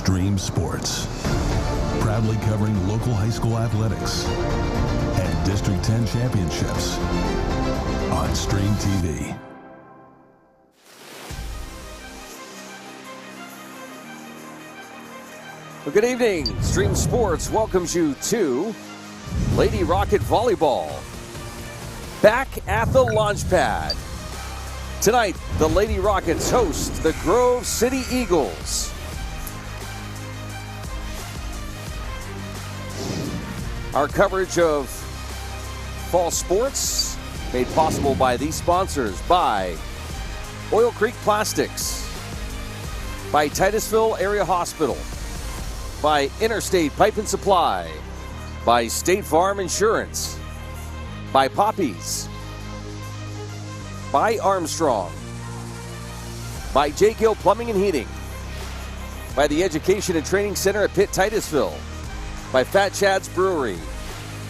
Stream Sports, proudly covering local high school athletics and District 10 championships on Stream TV. Well, good evening. Stream Sports welcomes you to Lady Rocket Volleyball. Back at the launch pad. Tonight, the Lady Rockets host the Grove City Eagles. Our coverage of fall sports made possible by these sponsors: by Oil Creek Plastics, by Titusville Area Hospital, by Interstate Pipe and Supply, by State Farm Insurance, by Poppies, by Armstrong, by J. Gill Plumbing and Heating, by the Education and Training Center at Pitt Titusville, by Fat Chad's Brewery,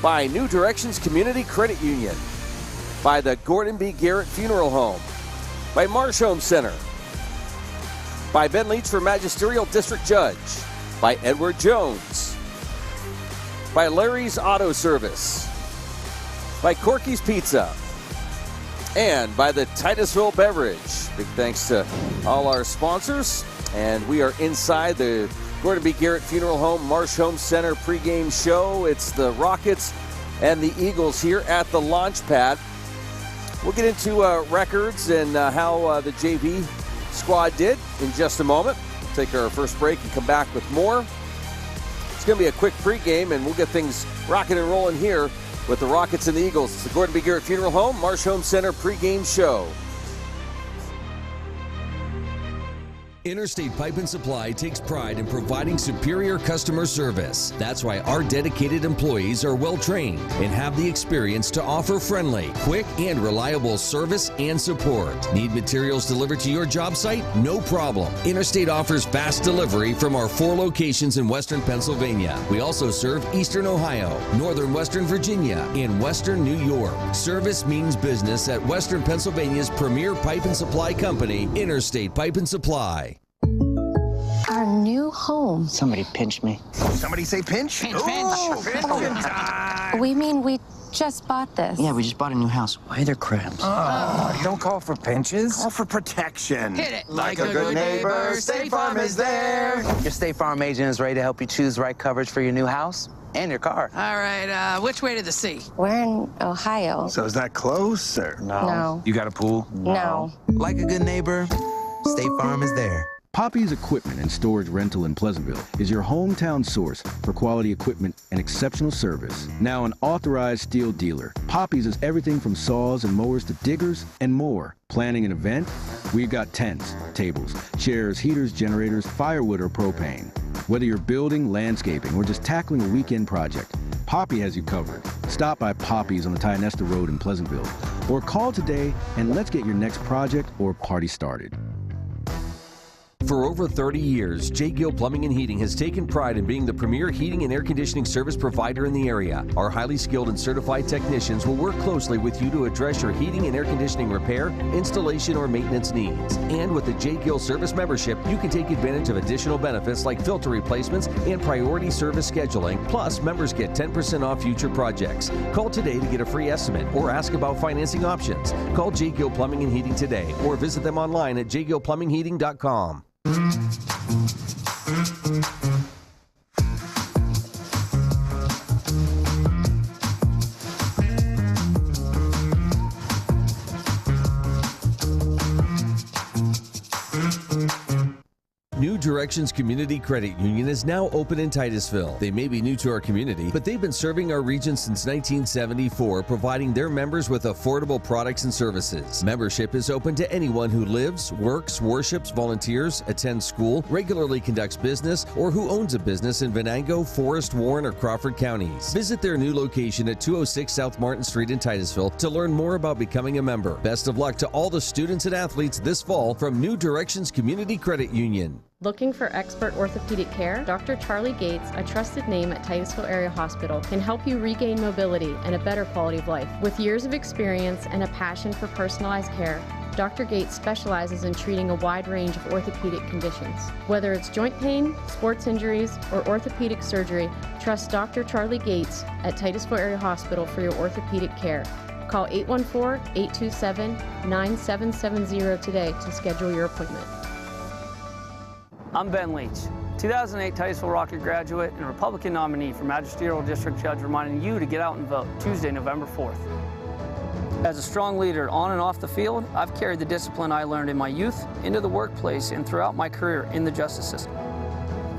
by New Directions Community Credit Union, by the Gordon B. Garrett Funeral Home, by Marsh Home Center, by Ben Leach for Magisterial District Judge, by Edward Jones, by Larry's Auto Service, by Corky's Pizza, and by the Titusville Beverage. Big thanks to all our sponsors. And we are inside the Gordon B. Garrett Funeral Home, Marsh Home Center pregame show. It's the Rockets and the Eagles here at the launch pad. We'll get into records and how the JV squad did in just a moment. We'll take our first break and come back with more. It's going to be a quick pregame, and we'll get things rocking and rolling here with the Rockets and the Eagles. It's the Gordon B. Garrett Funeral Home, Marsh Home Center pregame show. Interstate Pipe and Supply takes pride in providing superior customer service. That's why our dedicated employees are well trained and have the experience to offer friendly, quick, and reliable service and support. Need materials delivered to your job site? No problem. Interstate offers fast delivery from our 4 locations in Western Pennsylvania. We also serve Eastern Ohio, Northern Western Virginia, and Western New York. Service means business at Western Pennsylvania's premier pipe and supply company, Interstate Pipe and Supply. Our new home. Somebody pinch me. Somebody say pinch? Pinch, Ooh, pinch. time. We mean we just bought this. Yeah, we just bought a new house. Why are there crabs? Don't call for pinches. Call for protection. Hit it. Like a good neighbor, State Farm is there. Your State Farm agent is ready to help you choose the right coverage for your new house and your car. All right, which way to the sea? We're in Ohio. So is that close, or? No. You got a pool? No. Like a good neighbor, State Farm is there. Poppy's Equipment and Storage Rental in Pleasantville is your hometown source for quality equipment and exceptional service. Now an authorized steel dealer, Poppy's is everything from saws and mowers to diggers and more. Planning an event? We've got tents, tables, chairs, heaters, generators, firewood or propane. Whether you're building, landscaping, or just tackling a weekend project, Poppy has you covered. Stop by Poppy's on the Tynesta Road in Pleasantville or call today and let's get your next project or party started. For over 30 years, J. Gill Plumbing and Heating has taken pride in being the premier heating and air conditioning service provider in the area. Our highly skilled and certified technicians will work closely with you to address your heating and air conditioning repair, installation, or maintenance needs. And with the J. Gill Service membership, you can take advantage of additional benefits like filter replacements and priority service scheduling. Plus, members get 10% off future projects. Call today to get a free estimate or ask about financing options. Call J. Gill Plumbing and Heating today or visit them online at jgillplumbingheating.com. New Directions Community Credit Union is now open in Titusville. They may be new to our community, but they've been serving our region since 1974, providing their members with affordable products and services. Membership is open to anyone who lives, works, worships, volunteers, attends school, regularly conducts business, or who owns a business in Venango, Forest, Warren, or Crawford counties. Visit their new location at 206 South Martin Street in Titusville to learn more about becoming a member. Best of luck to all the students and athletes this fall from New Directions Community Credit Union. Looking for expert orthopedic care? Dr. Charlie Gates, a trusted name at Titusville Area Hospital, can help you regain mobility and a better quality of life. With years of experience and a passion for personalized care, Dr. Gates specializes in treating a wide range of orthopedic conditions. Whether it's joint pain, sports injuries, or orthopedic surgery, trust Dr. Charlie Gates at Titusville Area Hospital for your orthopedic care. Call 814-827-9770 today to schedule your appointment. I'm Ben Leach, 2008 Titusville Rocket graduate and Republican nominee for Magisterial District Judge, reminding you to get out and vote Tuesday, November 4th. As a strong leader on and off the field, I've carried the discipline I learned in my youth into the workplace and throughout my career in the justice system.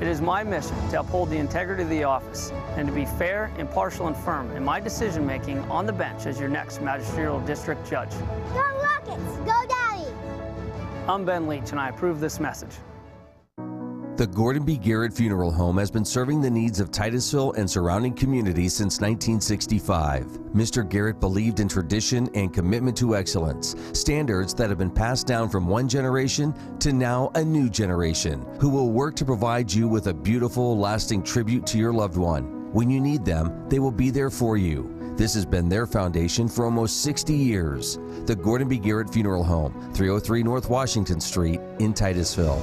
It is my mission to uphold the integrity of the office and to be fair, impartial, and firm in my decision-making on the bench as your next Magisterial District Judge. Go Rockets! Go Daddy! I'm Ben Leach, and I approve this message. The Gordon B. Garrett Funeral Home has been serving the needs of Titusville and surrounding communities since 1965. Mr. Garrett believed in tradition and commitment to excellence, standards that have been passed down from one generation to now a new generation, who will work to provide you with a beautiful, lasting tribute to your loved one. When you need them, they will be there for you. This has been their foundation for almost 60 years. The Gordon B. Garrett Funeral Home, 303 North Washington Street in Titusville.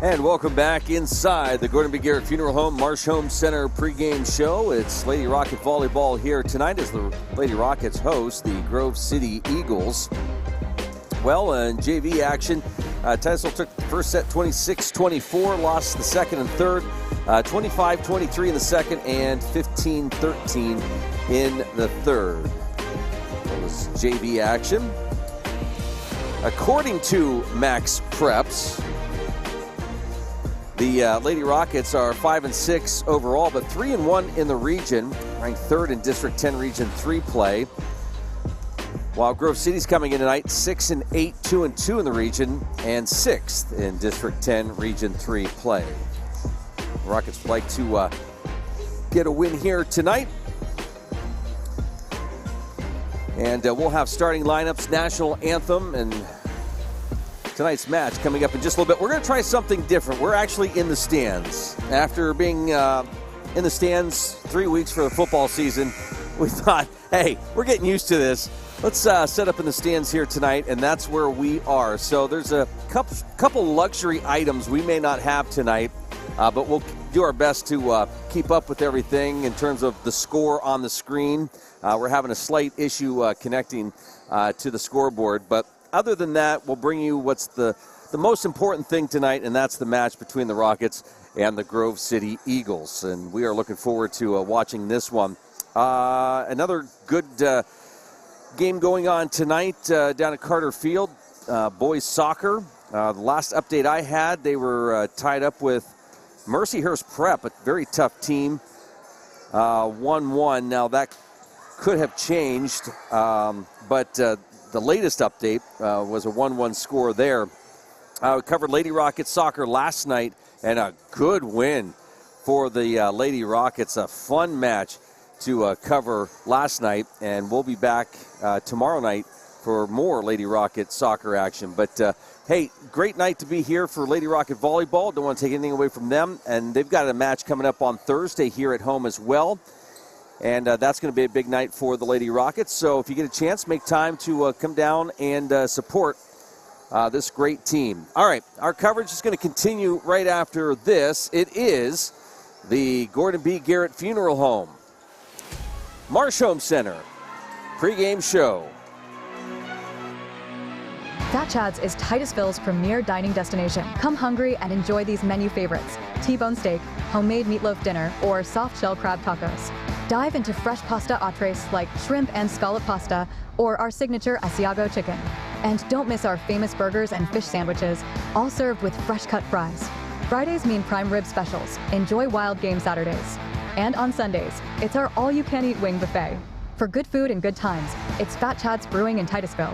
And welcome back inside the Gordon B. Garrett Funeral Home Marsh Home Center pregame show. It's Lady Rocket Volleyball here tonight as the Lady Rockets host the Grove City Eagles. Well, in JV action, Titusville took the first set 26-24, lost the second and third, 25-23 in the second, and 15-13 in the third. That was JV action. According to Max Preps, the Lady Rockets are 5-6 overall, but 3-1 in the region, ranked third in District 10 Region 3 play. While Grove City's coming in tonight, 6-8, 2-2 in the region, and 6th in District 10 Region 3 play. The Rockets would like to get a win here tonight. And we'll have starting lineups, national anthem, and tonight's match coming up in just a little bit. We're going to try something different. We're actually in the stands. After being in the stands 3 weeks for the football season, we thought, hey, we're getting used to this. Let's set up in the stands here tonight, and that's where we are. So there's a couple luxury items we may not have tonight, but we'll do our best to keep up with everything in terms of the score on the screen. We're having a slight issue connecting to the scoreboard, but other than that, we'll bring you what's the most important thing tonight, and that's the match between the Rockets and the Grove City Eagles. And we are looking forward to watching this one. Another good game going on tonight down at Carter Field, boys soccer. The last update I had, they were tied up with Mercyhurst Prep, a very tough team, 1-1. Now that could have changed, but the latest update was a 1-1 score there. We covered Lady Rockets soccer last night, and a good win for the Lady Rockets. A fun match to cover last night, and we'll be back tomorrow night for more Lady Rocket soccer action. But hey, great night to be here for Lady Rocket Volleyball. Don't want to take anything away from them, and they've got a match coming up on Thursday here at home as well. And that's going to be a big night for the Lady Rockets. So if you get a chance, make time to come down and support this great team. All right, our coverage is going to continue right after this. It is the Gordon B. Garrett Funeral Home Marsh Home Center pregame show. Fat Chad's is Titusville's premier dining destination. Come hungry and enjoy these menu favorites: T-bone steak, homemade meatloaf dinner, or soft shell crab tacos. Dive into fresh pasta entrees like shrimp and scallop pasta, or our signature Asiago chicken. And don't miss our famous burgers and fish sandwiches, all served with fresh cut fries. Fridays mean prime rib specials. Enjoy wild game Saturdays. And on Sundays, it's our all-you-can-eat wing buffet. For good food and good times, it's Fat Chad's Brewing in Titusville.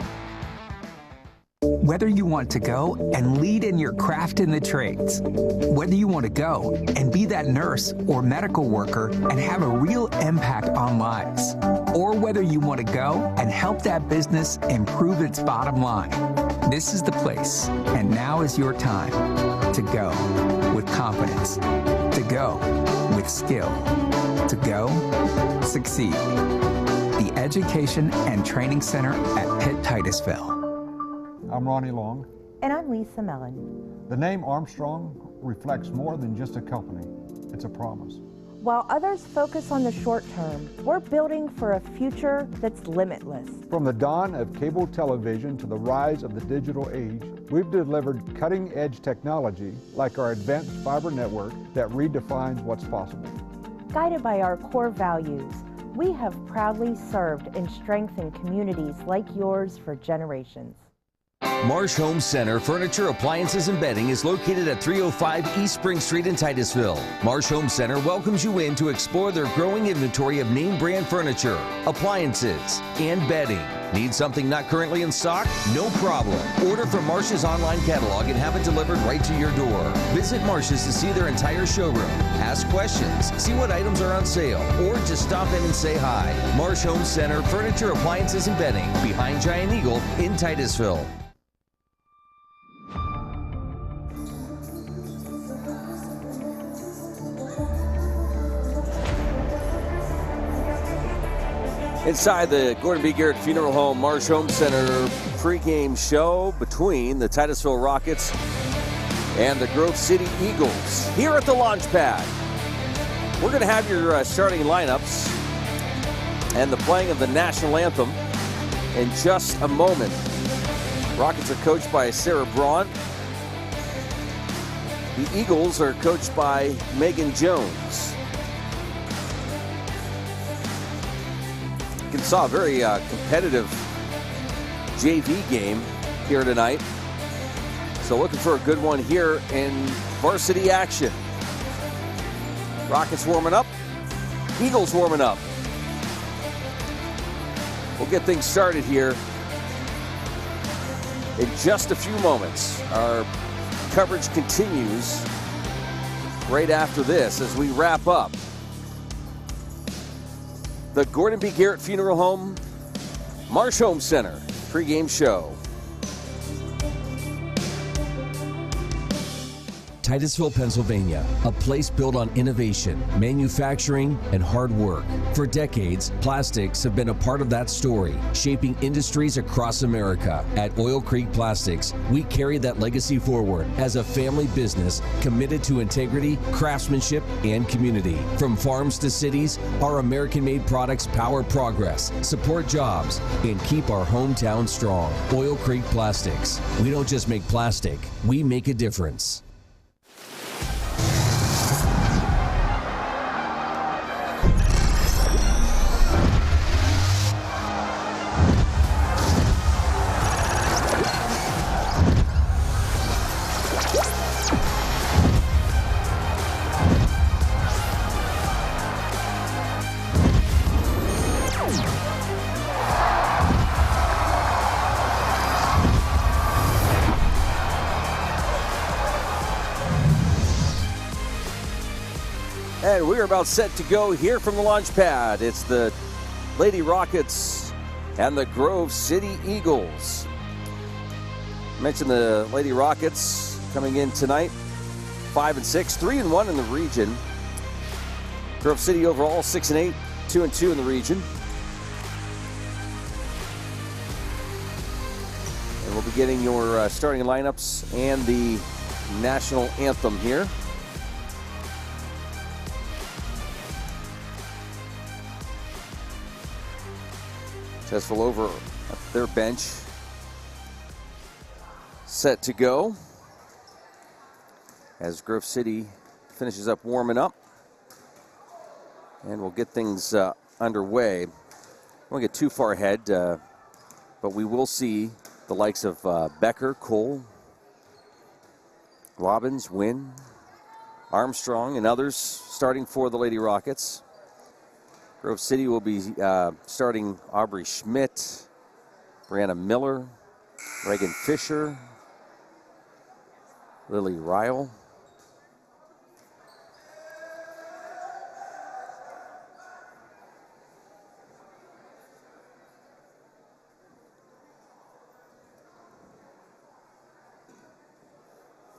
Whether you want to go and lead in your craft in the trades, whether you want to go and be that nurse or medical worker and have a real impact on lives, or whether you want to go and help that business improve its bottom line, this is the place, and now is your time to go with confidence, to go with skill to go succeed. The Education and Training Center at Pitt Titusville. I'm Ronnie Long. And I'm Lisa Mellon. The name Armstrong reflects more than just a company. It's a promise. While others focus on the short term, we're building for a future that's limitless. From the dawn of cable television to the rise of the digital age, we've delivered cutting-edge technology like our advanced fiber network that redefines what's possible. Guided by our core values, we have proudly served and strengthened communities like yours for generations. Marsh Home Center Furniture, Appliances, and Bedding is located at 305 East Spring Street in Titusville. Marsh Home Center welcomes you in to explore their growing inventory of name brand furniture, appliances, and bedding. Need something not currently in stock? No problem. Order from Marsh's online catalog and have it delivered right to your door. Visit Marsh's to see their entire showroom. Ask questions, see what items are on sale, or just stop in and say hi. Marsh Home Center Furniture, Appliances, and Bedding, behind Giant Eagle in Titusville. Inside the Gordon B. Garrett Funeral Home Marsh Home Center pregame show between the Titusville Rockets and the Grove City Eagles here at the launch pad. We're going to have your starting lineups and the playing of the national anthem in just a moment. Rockets are coached by Sarah Braun. The Eagles are coached by Megan Jones. You saw a very competitive JV game here tonight. So looking for a good one here in varsity action. Rockets warming up, Eagles warming up. We'll get things started here in just a few moments. Our coverage continues right after this as we wrap up the Gordon B. Garrett Funeral Home Marsh Home Center pregame show. Titusville, Pennsylvania, a place built on innovation, manufacturing, and hard work. For decades, plastics have been a part of that story, shaping industries across America. At Oil Creek Plastics, we carry that legacy forward as a family business committed to integrity, craftsmanship, and community. From farms to cities, our American-made products power progress, support jobs, and keep our hometown strong. Oil Creek Plastics. We don't just make plastic, we make a difference. And we're about set to go here from the launch pad. It's the Lady Rockets and the Grove City Eagles. I mentioned the Lady Rockets coming in tonight, 5-6, 3-1 in the region. Grove City overall 6-8, 2-2 in the region. And we'll be getting your starting lineups and the national anthem here. Titusville over at their bench, set to go as Grove City finishes up warming up, and we'll get things underway. I won't get too far ahead, but we will see the likes of Becker, Cole, Robbins, Wynn, Armstrong, and others starting for the Lady Rockets. Grove City will be starting Aubrey Schmidt, Brianna Miller, Reagan Fisher, Lily Ryle.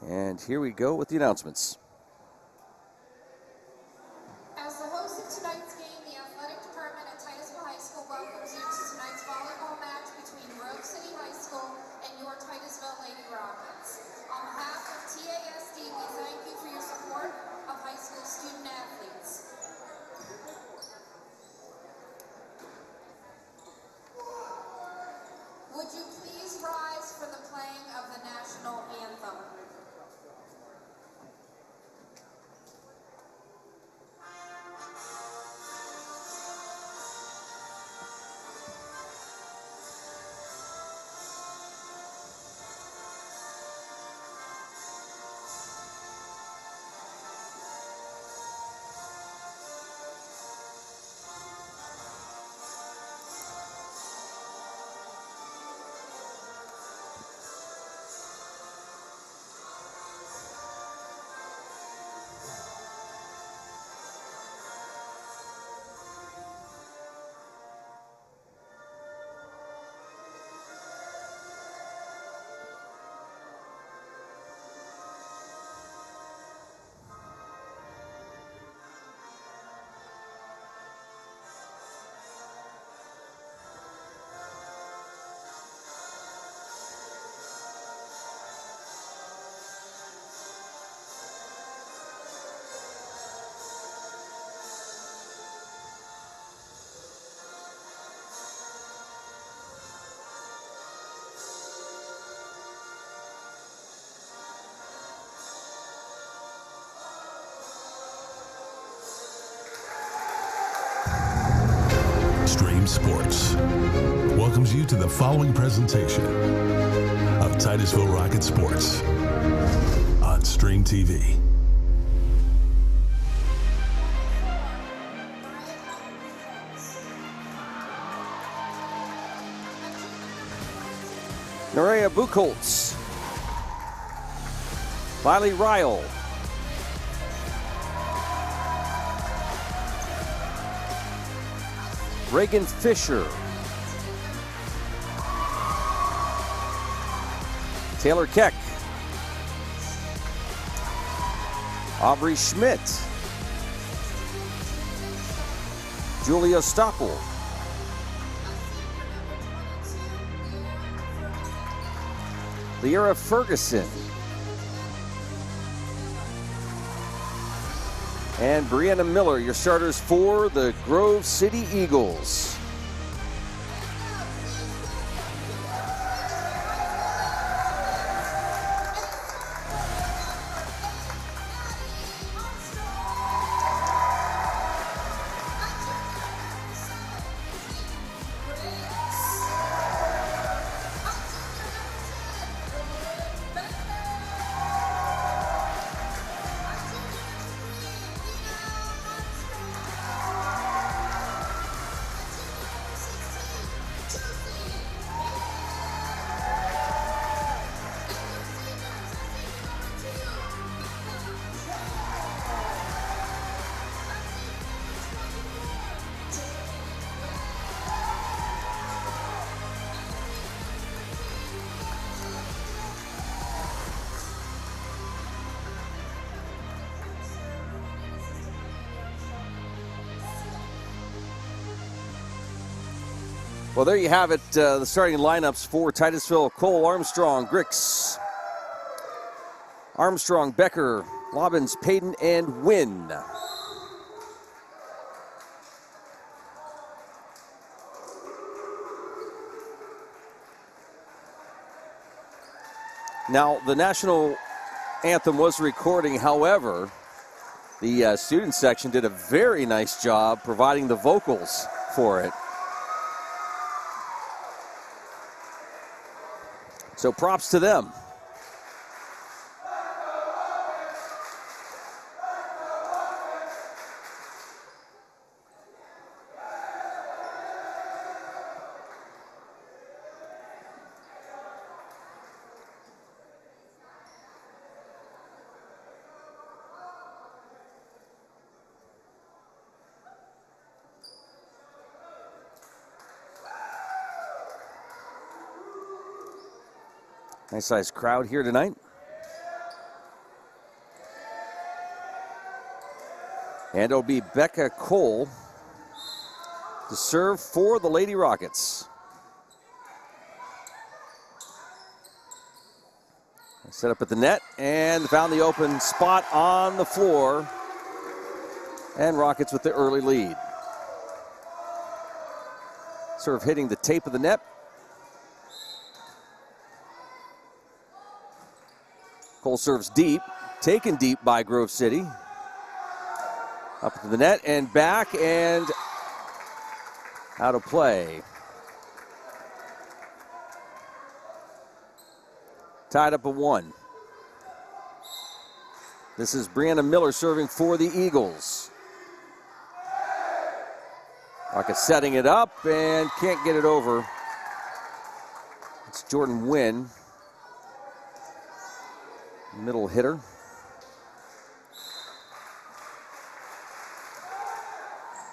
And here we go with the announcements. Stream Sports welcomes you to the following presentation of Titusville Rocket Sports on Stream TV. Nerea Buchholz, Miley Ryle, Reagan Fisher, Taylor Keck, Aubrey Schmidt, Julia Stoppel, Liera Ferguson, and Brianna Miller, your starters for the Grove City Eagles. Well, there you have it, the starting lineups for Titusville: Cole, Armstrong, Grix, Armstrong, Becker, Lobbins, Payton, and Wynn. Now, the national anthem was recording. However, the student section did a very nice job providing the vocals for it. So props to them. Nice sized crowd here tonight. And it'll be Becca Cole to serve for the Lady Rockets. Set up at the net and found the open spot on the floor. And Rockets with the early lead. Serve hitting the tape of the net. Cole serves deep, taken deep by Grove City. Up to the net and back and out of play. Tied up at 1. This is Brianna Miller serving for the Eagles. Rockets setting it up and can't get it over. It's Jordan Wynn, middle hitter.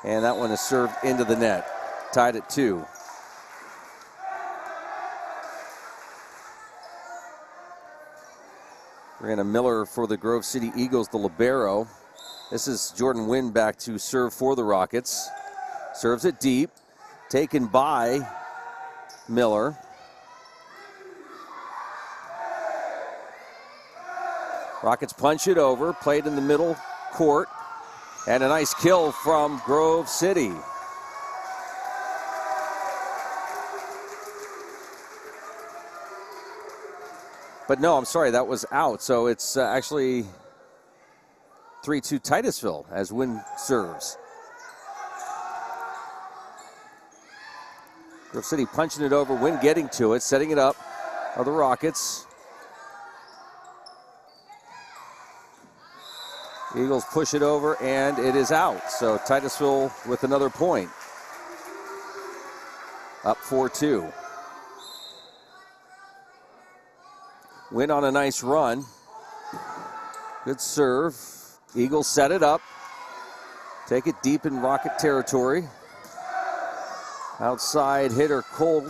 And that one is served into the net. Tied at 2. Brianna Miller for the Grove City Eagles, the libero. This is Jordan Wynn back to serve for the Rockets. Serves it deep. Taken by Miller. Rockets punch it over. Played in the middle court. And a nice kill from Grove City. But no, I'm sorry, that was out. So it's actually 3-2 Titusville as Wynn serves. Grove City punching it over, Wynn getting to it, setting it up are the Rockets. Eagles push it over, and it is out. So Titusville with another point. Up 4-2. Wynn on a nice run. Good serve. Eagles set it up. Take it deep in Rocket territory. Outside hitter Cole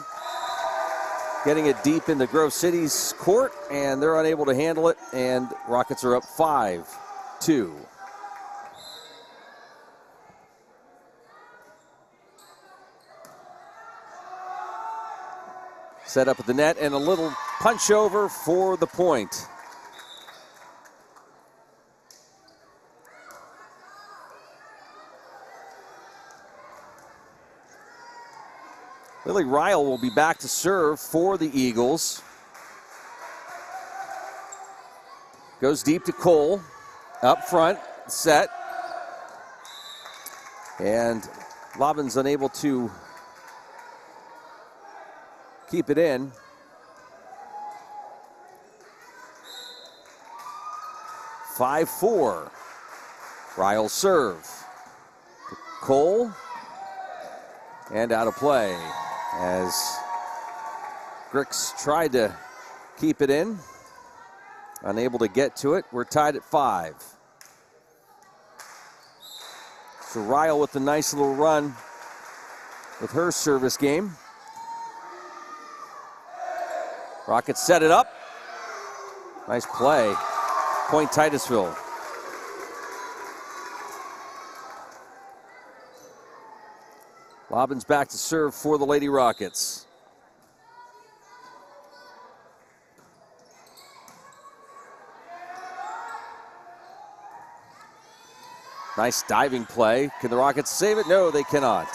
getting it deep into Grove City's court, and they're unable to handle it, and Rockets are up 5-2. Set up at the net, and a little punch over for the point. Lily Ryle will be back to serve for the Eagles. Goes deep to Cole. Up front, set. And Lobbins unable to keep it in. (5-4). Ryle serve. Cole. And out of play as Grix tried to keep it in. Unable to get to it. We're tied at 5. So Ryle with a nice little run with her service game. Rockets set it up. Nice play. Point Titusville. Lobbins back to serve for the Lady Rockets. Nice diving play. Can the Rockets save it? No, they cannot.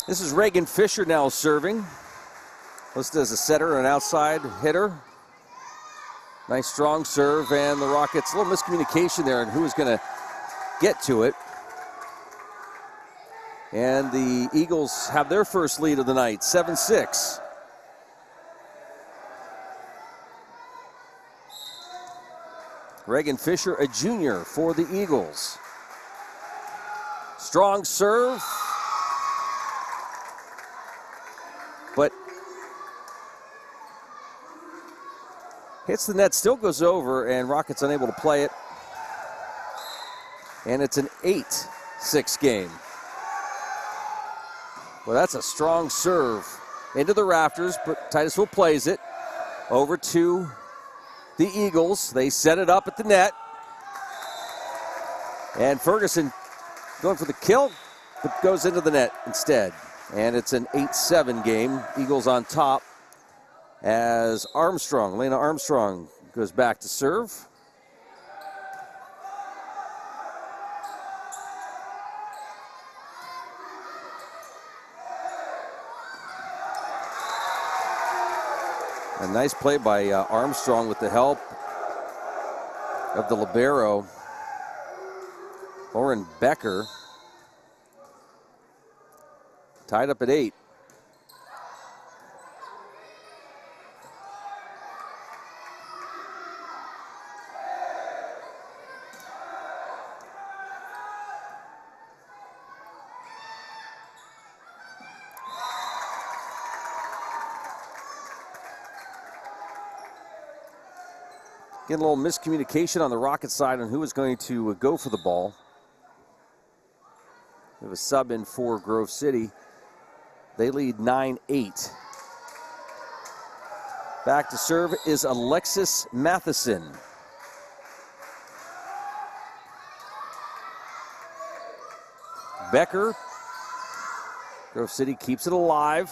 This is Reagan Fisher now serving. Listed as a setter and an outside hitter. Nice strong serve, and the Rockets, a little miscommunication there on who was going to get to it. And the Eagles have their first lead of the night, 7-6. Reagan Fisher, a junior for the Eagles. Strong serve. But hits the net, still goes over, and Rockets unable to play it. And it's an 8-6 game. Well, that's a strong serve into the rafters, but Titusville plays it over to the Eagles. They set it up at the net. And Ferguson going for the kill, but goes into the net instead. And it's an 8-7 game. Eagles on top as Lena Armstrong goes back to serve. A nice play by Armstrong with the help of the libero, Lauren Becker. Tied up at 8. Getting a little miscommunication on the Rocket side on who is going to go for the ball. We have a sub in for Grove City. They lead 9-8. Back to serve is Alexis Matheson. Becker. Grove City keeps it alive.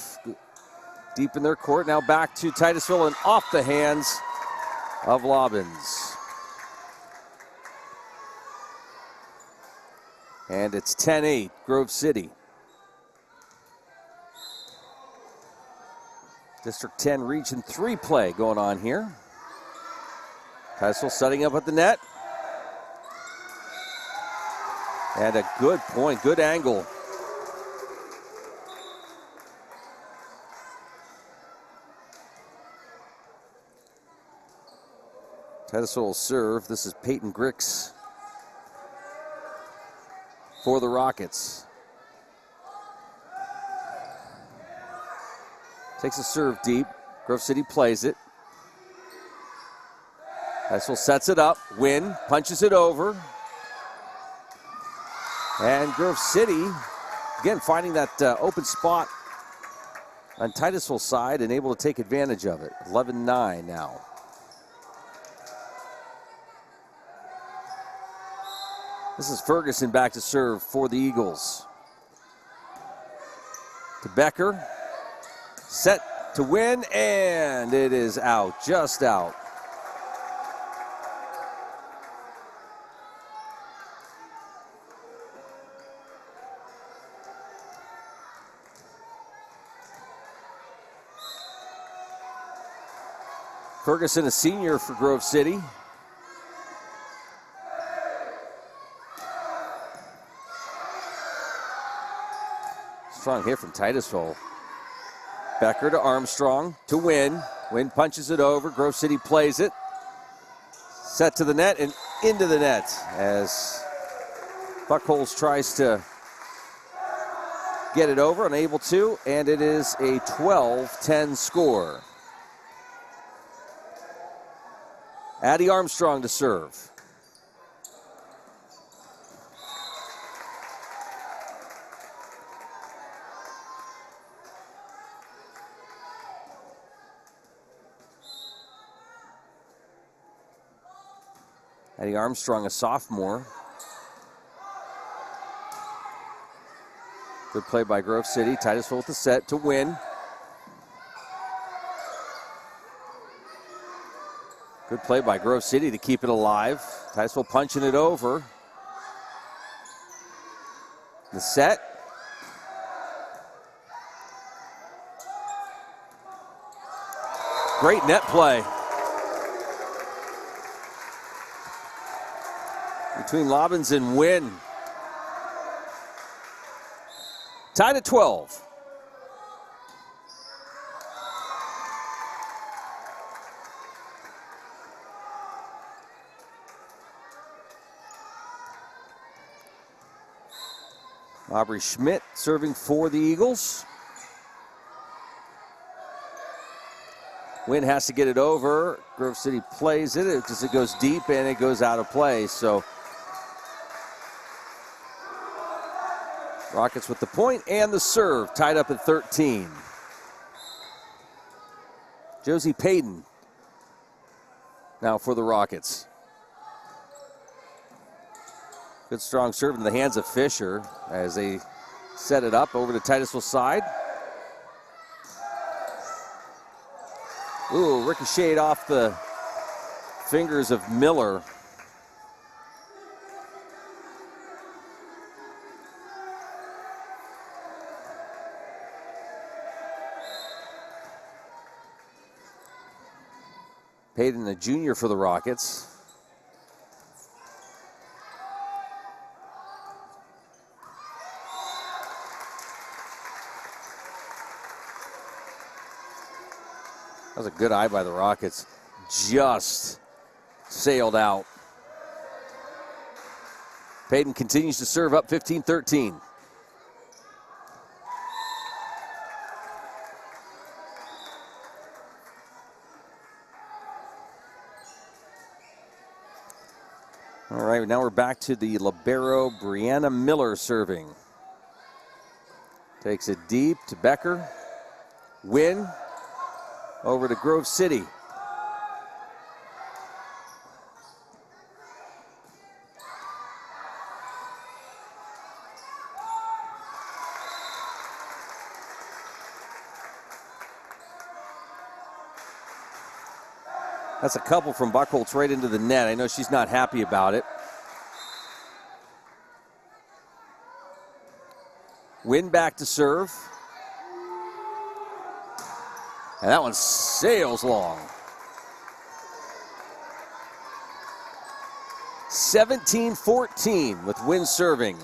Deep in their court. Now back to Titusville and off the hands of Lobbins. And it's 10-8, Grove City. District 10 Region 3 play going on here. Titusville setting up at the net. And a good point, good angle. Titusville will serve. This is Peyton Grix for the Rockets. Takes a serve deep. Grove City plays it. Titusville sets it up. Wynn punches it over. And Grove City, again, finding that open spot on Titusville's side and able to take advantage of it. 11-9 now. This is Ferguson back to serve for the Eagles. To Becker. Set to Win, and it is out, just out. Ferguson, a senior for Grove City. Strong hit from Titusville. Becker to Armstrong to Wynn. Wynn punches it over. Grove City plays it. Set to the net and into the net as Buckholz tries to get it over, unable to, and it is a 12-10 score. Addie Armstrong to serve. Addie Armstrong, a sophomore. Good play by Grove City. Titusville with the set to Win. Good play by Grove City to keep it alive. Titusville punching it over. The set. Great net play. Between Lobbins and Wynn. Tied at 12. Aubrey Schmidt serving for the Eagles. Wynn has to get it over. Grove City plays it because it goes deep and it goes out of play. So Rockets with the point and the serve, tied up at 13. Josie Payton now for the Rockets. Good strong serve in the hands of Fisher as they set it up over to Titusville's side. Ooh, ricocheted off the fingers of Miller. Payton, a junior for the Rockets. That was a good eye by the Rockets. Just sailed out. Payton continues to serve up 15-13. All right, now we're back to the libero, Brianna Miller serving. Takes it deep to Becker. Wynn over to Grove City. That's a couple from Buckholz right into the net. I know she's not happy about it. Win back to serve. And that one sails long. 17-14 with Wynn serving.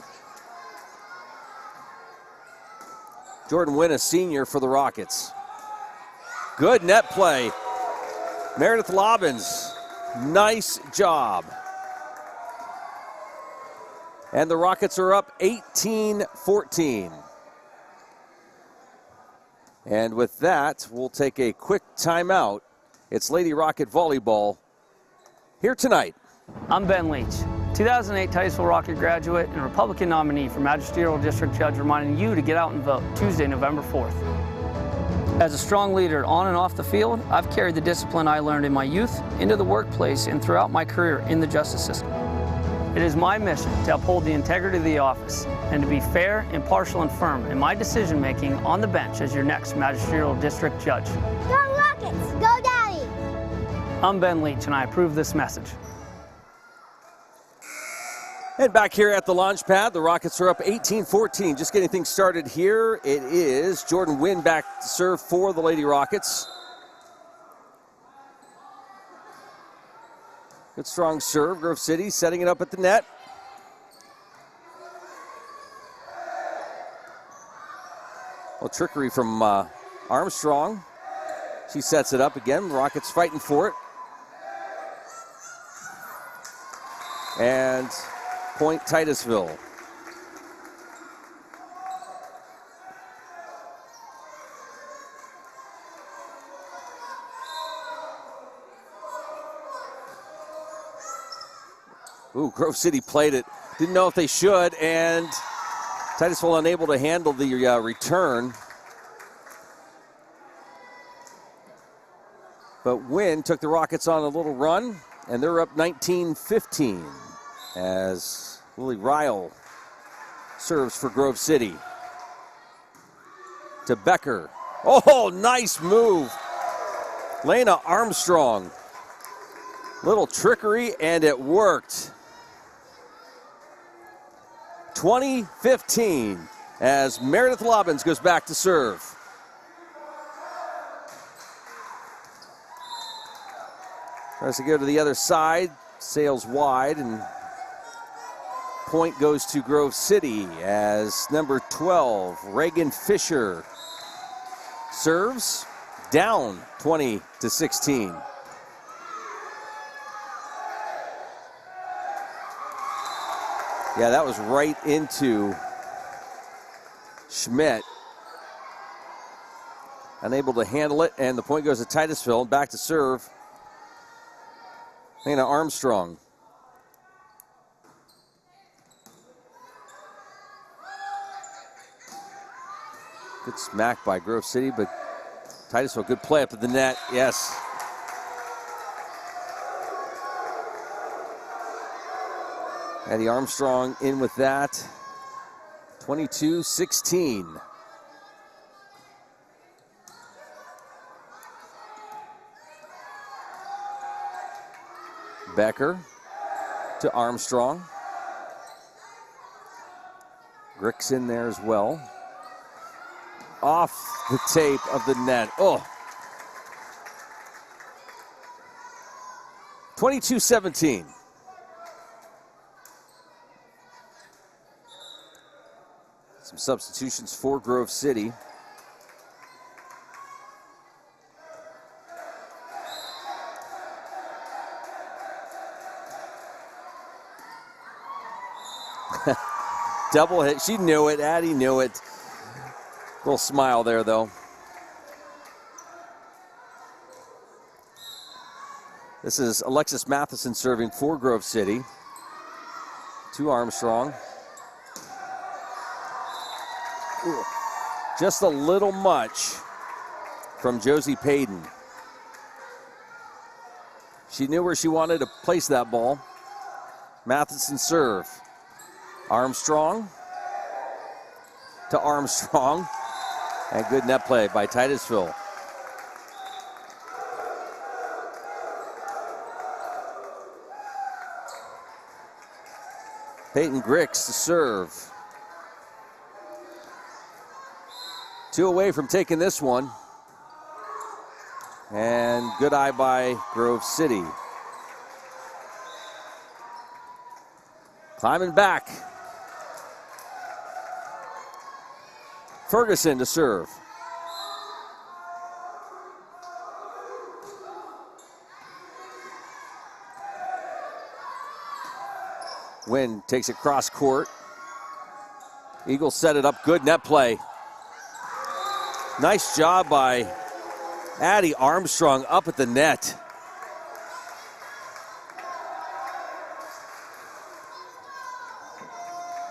Jordan Wynn, a senior for the Rockets. Good net play. Meredith Lobbins, nice job. And the Rockets are up 18-14. And with that, we'll take a quick timeout. It's Lady Rocket Volleyball here tonight. I'm Ben Leach, 2008 Titusville Rocket graduate and Republican nominee for Magisterial District Judge, reminding you to get out and vote Tuesday, November 4th. As a strong leader on and off the field, I've carried the discipline I learned in my youth into the workplace and throughout my career in the justice system. It is my mission to uphold the integrity of the office and to be fair, impartial, and firm in my decision-making on the bench as your next Magisterial District Judge. Go Rockets! Go Daddy! I'm Ben Leach, and I approve this message. And back here at the launch pad, the Rockets are up 18-14. Just getting things started here. It is Jordan Wynn back to serve for the Lady Rockets. Good strong serve. Grove City setting it up at the net. Well, trickery from Armstrong. She sets it up again. The Rockets fighting for it. And point Titusville. Ooh, Grove City played it. Didn't know if they should, and Titusville unable to handle the return. But Wynn took the Rockets on a little run, and they're up 19-15 as Lily Ryle serves for Grove City. To Becker. Oh, nice move. Lena Armstrong. Little trickery, and it worked. 20-15 as Meredith Lobbins goes back to serve. Tries to go to the other side, sails wide, and point goes to Grove City as number 12, Reagan Fisher, serves down 20-16. Yeah, that was right into Schmidt. Unable to handle it, and the point goes to Titusville. Back to serve, Lena Armstrong. Good smack by Grove City, but Titusville, good play up at the net, yes. Addie Armstrong in with that. 22-16. Becker to Armstrong. Grick's in there as well. Off the tape of the net. Oh. 22-17. Some substitutions for Grove City. Double hit. She knew it. Addie knew it. Little smile there, though. This is Alexis Matheson serving for Grove City. To Armstrong. Ooh. Just a little much from Josie Payton. She knew where she wanted to place that ball. Matheson serve. Armstrong to Armstrong. And good net play by Titusville. Peyton Gricks to serve. 2 away from taking this one. And good eye by Grove City. Climbing back. Ferguson to serve. Wynn takes it cross court. Eagles set it up. Good net play. Nice job by Addie Armstrong up at the net.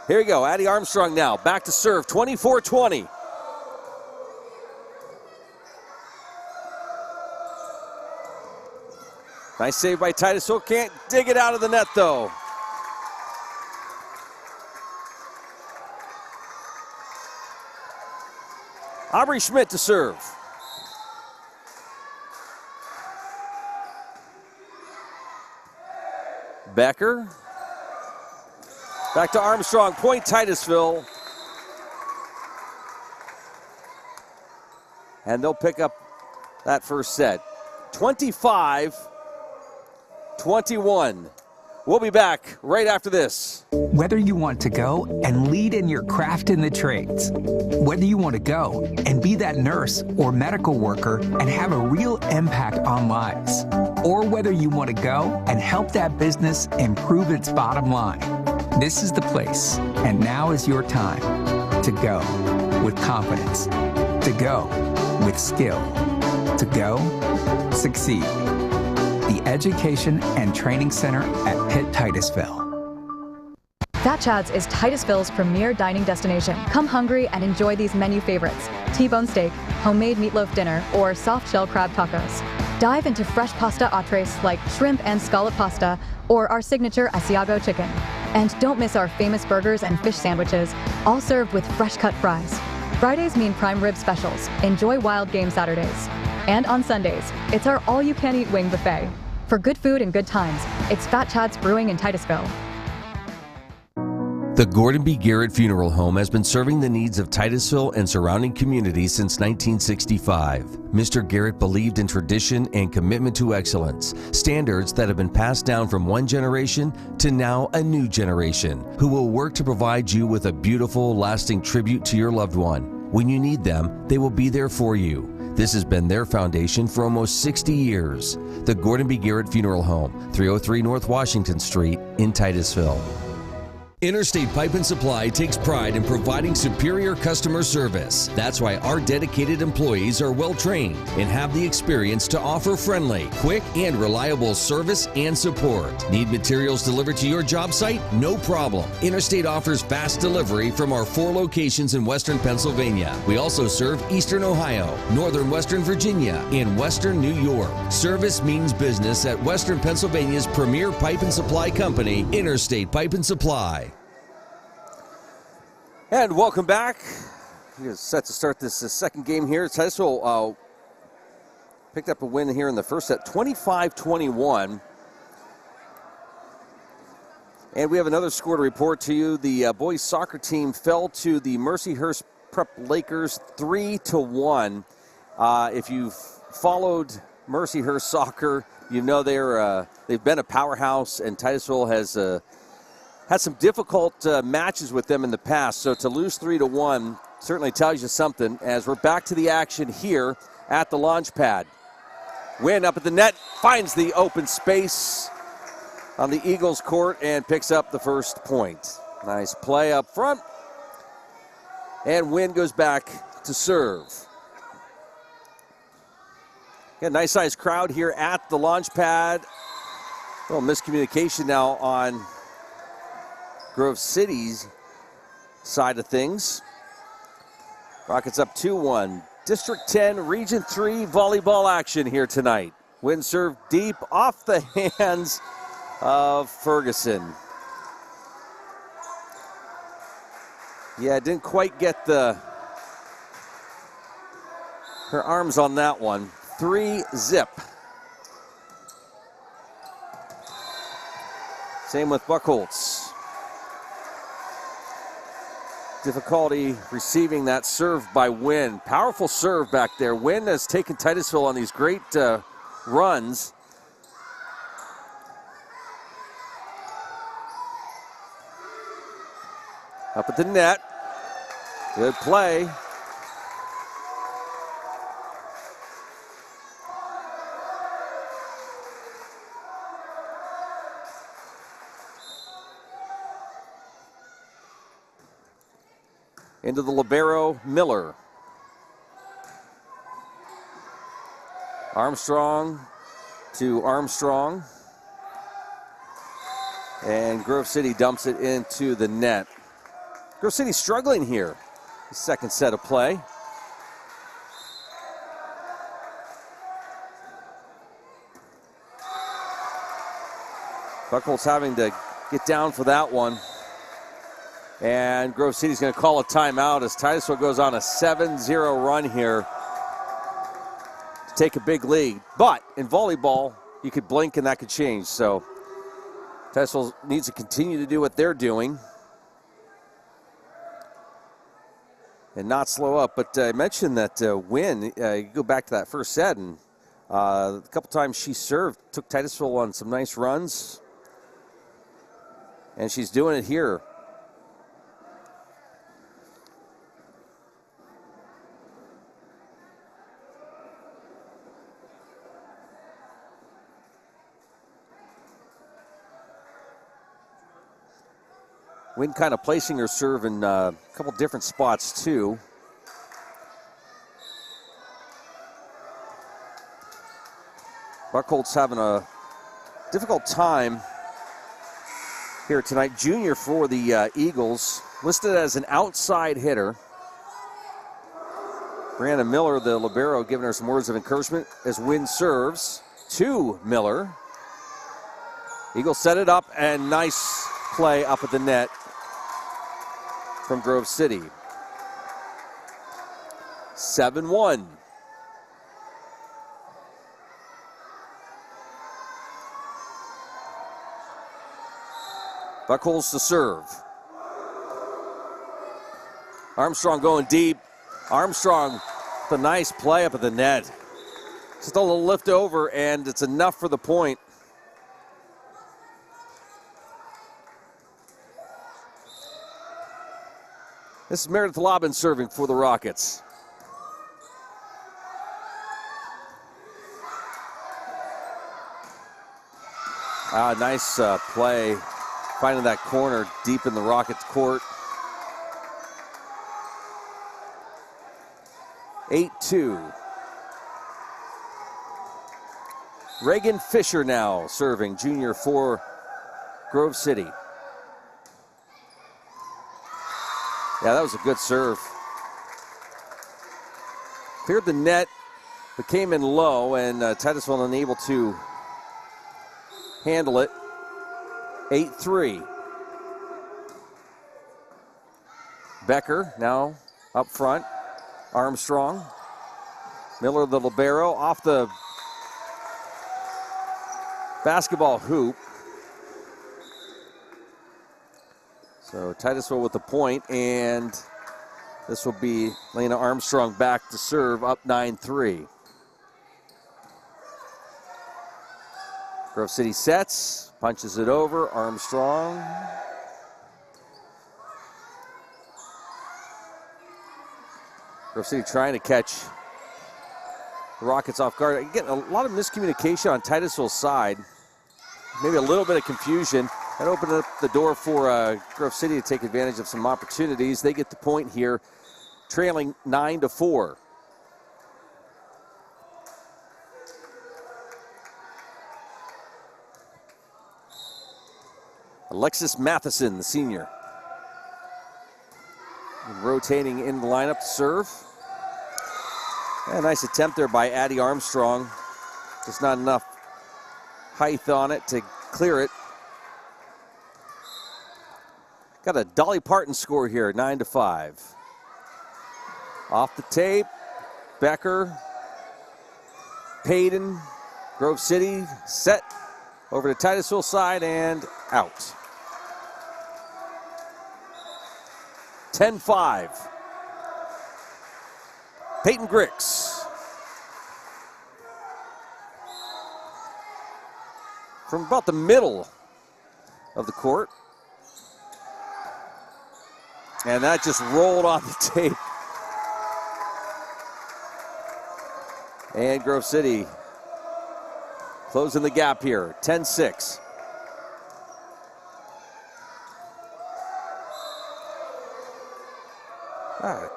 Here we go. Addie Armstrong now. Back to serve. 24-20. Nice save by Titusville. Can't dig it out of the net, though. Aubrey Schmidt to serve. Becker. Back to Armstrong. Point Titusville. And they'll pick up that first set. 25-21. We'll be back right after this. Whether you want to go and lead in your craft in the trades, whether you want to go and be that nurse or medical worker and have a real impact on lives, or whether you want to go and help that business improve its bottom line, this is the place. And now is your time to go with confidence, to go with skill, to go succeed. The Education and Training Center at Pitt Titusville. Fat Chad's is Titusville's premier dining destination. Come hungry and enjoy these menu favorites: T-bone steak, homemade meatloaf dinner, or soft shell crab tacos. Dive into fresh pasta entrees like shrimp and scallop pasta, or our signature Asiago chicken. And don't miss our famous burgers and fish sandwiches, all served with fresh cut fries. Fridays mean prime rib specials. Enjoy wild game Saturdays. And on Sundays, it's our all-you-can-eat wing buffet. For good food and good times, it's Fat Chad's Brewing in Titusville. The Gordon B. Garrett Funeral Home has been serving the needs of Titusville and surrounding communities since 1965. Mr. Garrett believed in tradition and commitment to excellence, standards that have been passed down from one generation to now a new generation, who will work to provide you with a beautiful, lasting tribute to your loved one. When you need them, they will be there for you. This has been their foundation for almost 60 years. The Gordon B. Garrett Funeral Home, 303 North Washington Street in Titusville. Interstate Pipe and Supply takes pride in providing superior customer service. That's why our dedicated employees are well trained and have the experience to offer friendly, quick, and reliable service and support. Need materials delivered to your job site? No problem. Interstate offers fast delivery from our 4 locations in Western Pennsylvania. We also serve Eastern Ohio, Northern Western Virginia, and Western New York. Service means business at Western Pennsylvania's premier pipe and supply company, Interstate Pipe and Supply. And welcome back. We're set to start this second game here. Titusville picked up a win here in the first set, 25-21. And we have another score to report to you. The boys soccer team fell to the Mercyhurst Prep Lakers 3-1. If you've followed Mercyhurst soccer, you know they've been a powerhouse, and Titusville has had some difficult matches with them in the past. So to lose 3-1 certainly tells you something, as we're back to the action here at the launch pad. Wynn up at the net, finds the open space on the Eagles court and picks up the first point. Nice play up front. And Wynn goes back to serve. Got a nice sized crowd here at the launch pad. A little miscommunication now on Grove City's side of things. Rockets up 2-1. District 10, Region 3 volleyball action here tonight. Wynn serve deep off the hands of Ferguson. Yeah, didn't quite get her arms on that one. 3-zip. Same with Buckholz. Difficulty receiving that serve by Wynn. Powerful serve back there. Wynn has taken Titusville on these great runs. Up at the net. Good play. Into the libero, Miller. Armstrong to Armstrong. And Grove City dumps it into the net. Grove City struggling here. The second set of play. Buckholz having to get down for that one. And Grove City's going to call a timeout as Titusville goes on a 7-0 run here to take a big lead. But in volleyball, you could blink and that could change. So Titusville needs to continue to do what they're doing and not slow up. But I mentioned that Wynn, you go back to that first set, and a couple times she served, took Titusville on some nice runs. And she's doing it here. Wynn kind of placing her serve in a couple different spots, too. Buckholz having a difficult time here tonight. Junior for the Eagles, listed as an outside hitter. Brianna Miller, the libero, giving her some words of encouragement as Wynn serves to Miller. Eagles set it up, and nice play up at the net from Grove City. 7-1. Buckholz to serve. Armstrong going deep. Armstrong, the nice play up at the net. Just a little lift over, and it's enough for the point. This is Meredith Lobbin serving for the Rockets. Nice play, finding that corner deep in the Rockets' court. 8-2. Reagan Fisher now serving, junior for Grove City. Yeah, that was a good serve. Cleared the net, but came in low, and Titusville unable to handle it. 8-3. Becker now up front. Armstrong. Miller, the libero, off the basketball hoop. So Titusville with the point, and this will be Lena Armstrong back to serve, up 9-3. Grove City sets, punches it over, Armstrong. Grove City trying to catch the Rockets off guard. Again, a lot of miscommunication on Titusville's side. Maybe a little bit of confusion. That opened up the door for Grove City to take advantage of some opportunities. They get the point here, trailing 9-4. Alexis Matheson, the senior, rotating in the lineup to serve. A nice attempt there by Addie Armstrong. Just not enough height on it to clear it. Got a Dolly Parton score here, 9-5. Off the tape, Becker, Payton, Grove City, set over to Titusville side and out. 10-5. Peyton Grix. From about the middle of the court. And that just rolled off the tape. And Grove City closing the gap here, 10-6. All right.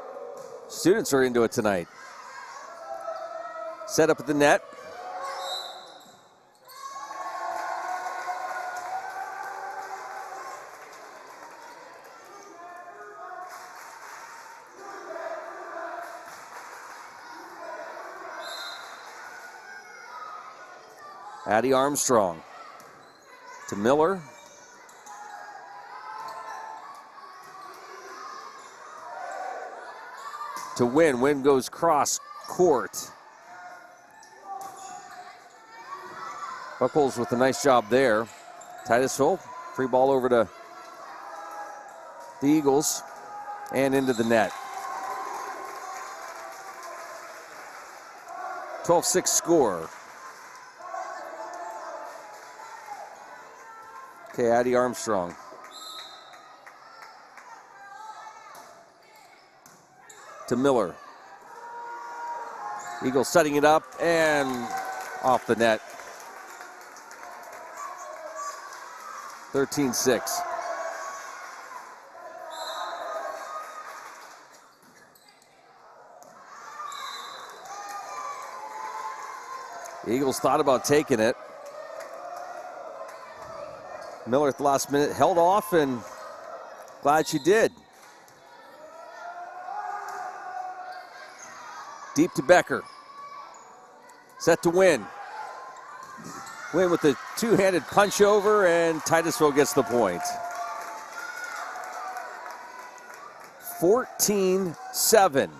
Students are into it tonight. Set up at the net. Addie Armstrong to Miller. To Wynn. Wynn goes cross court. Buckles with a nice job there. Titusville, free ball over to the Eagles and into the net. 12-6 score. Okay, Addie Armstrong. To Miller. Eagles setting it up and off the net. 13-6. Eagles thought about taking it. Miller at the last minute held off, and glad she did. Deep to Becker. Set to Wynn. Wynn with the two-handed punch over, and Titusville gets the point. 14-7.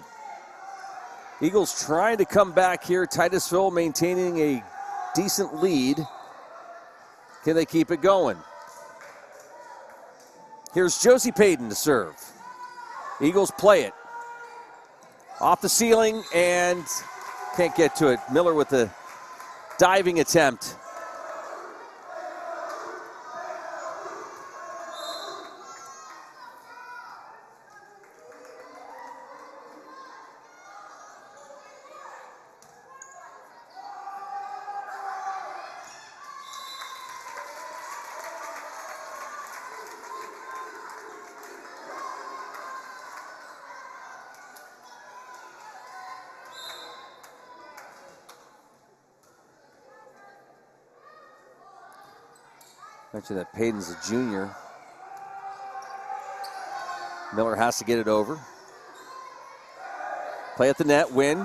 Eagles trying to come back here. Titusville maintaining a decent lead. Can they keep it going? Here's Josie Payton to serve. Eagles play it. Off the ceiling and can't get to it. Miller with the diving attempt. Mentioned that Payton's a junior. Miller has to get it over. Play at the net, Win.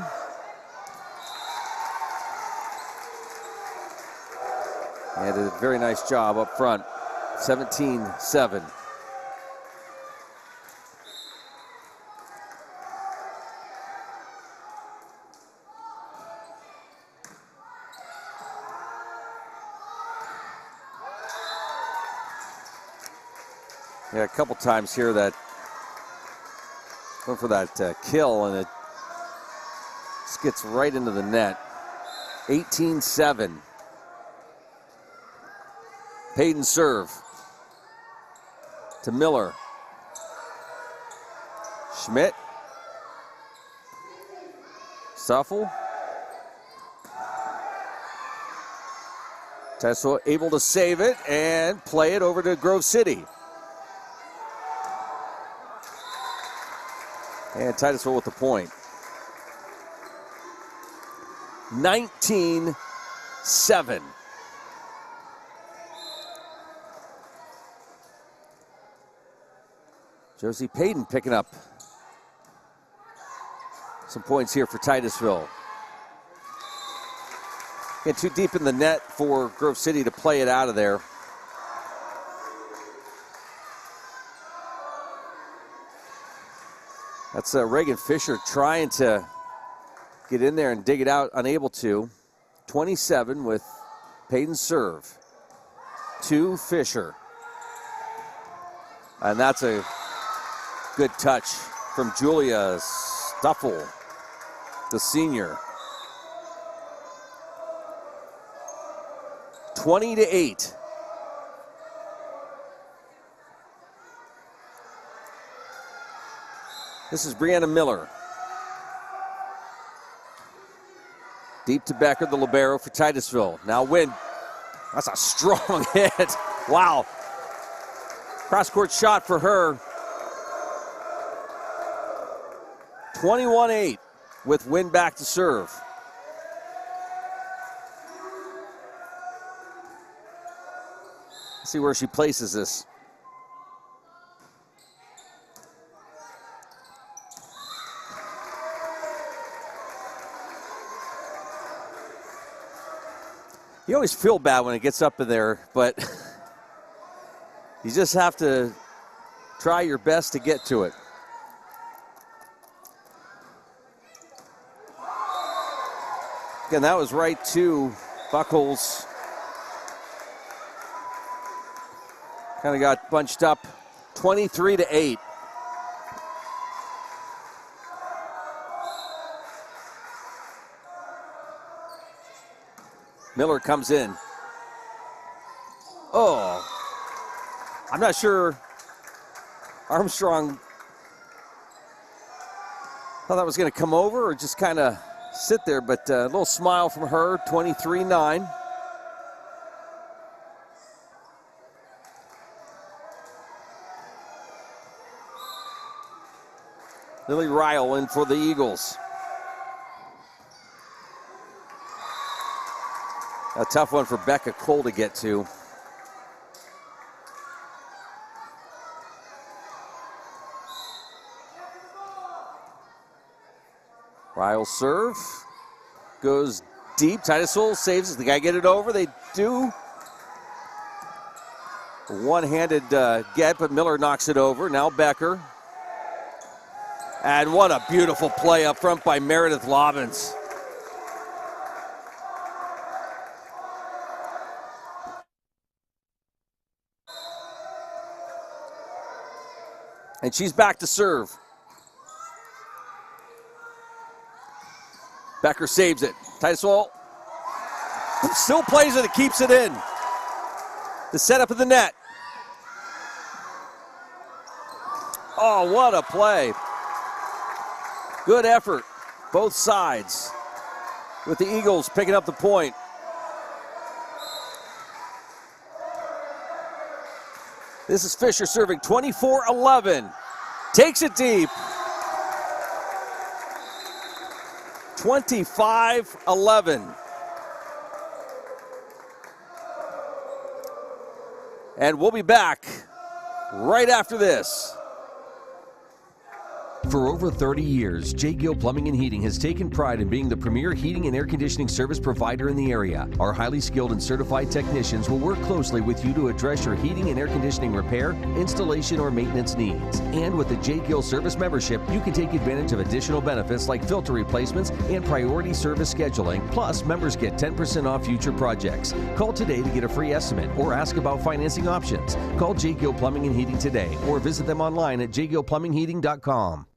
And did a very nice job up front. 17-7. Yeah, a couple times here that went for that kill, and it just gets right into the net. 18-7. Payton serve to Miller. Schmidt. Suffel. Titusville able to save it and play it over to Grove City. And Titusville with the point. 19-7. Josie Payton picking up some points here for Titusville. Get too deep in the net for Grove City to play it out of there. That's Reagan Fisher trying to get in there and dig it out, unable to. 27 with Payton serve. To Fisher. And that's a good touch from Julia Stuffel, the senior. 20-8. This is Brianna Miller. Deep to Becker, the libero for Titusville. Now Wynn. That's a strong hit. Wow. Cross-court shot for her. 21-8 with Wynn back to serve. Let's see where she places this. You always feel bad when it gets up in there, but you just have to try your best to get to it. Again, that was right to Buckles. Kind of got bunched up 23-8. Miller comes in. Oh, I'm not sure Armstrong thought that was going to come over or just kind of sit there, but a little smile from her, 23-9. Lily Ryle in for the Eagles. A tough one for Becca Cole to get to. Ryle serve. Goes deep. Titusville saves it. They got to get it over. They do. One-handed get, but Miller knocks it over. Now Becker. And what a beautiful play up front by Meredith Lobbins. And she's back to serve. Becker saves it. Titusville still plays it, keeps it in. The setup of the net. Oh, what a play. Good effort, both sides, with the Eagles picking up the point. This is Fisher serving 24-11. Takes it deep. 25-11. And we'll be back right after this. For over 30 years, J. Gill Plumbing and Heating has taken pride in being the premier heating and air conditioning service provider in the area. Our highly skilled and certified technicians will work closely with you to address your heating and air conditioning repair, installation, or maintenance needs. And with the J. Gill Service membership, you can take advantage of additional benefits like filter replacements and priority service scheduling. Plus, members get 10% off future projects. Call today to get a free estimate or ask about financing options. Call J. Gill Plumbing and Heating today or visit them online at jgillplumbingheating.com.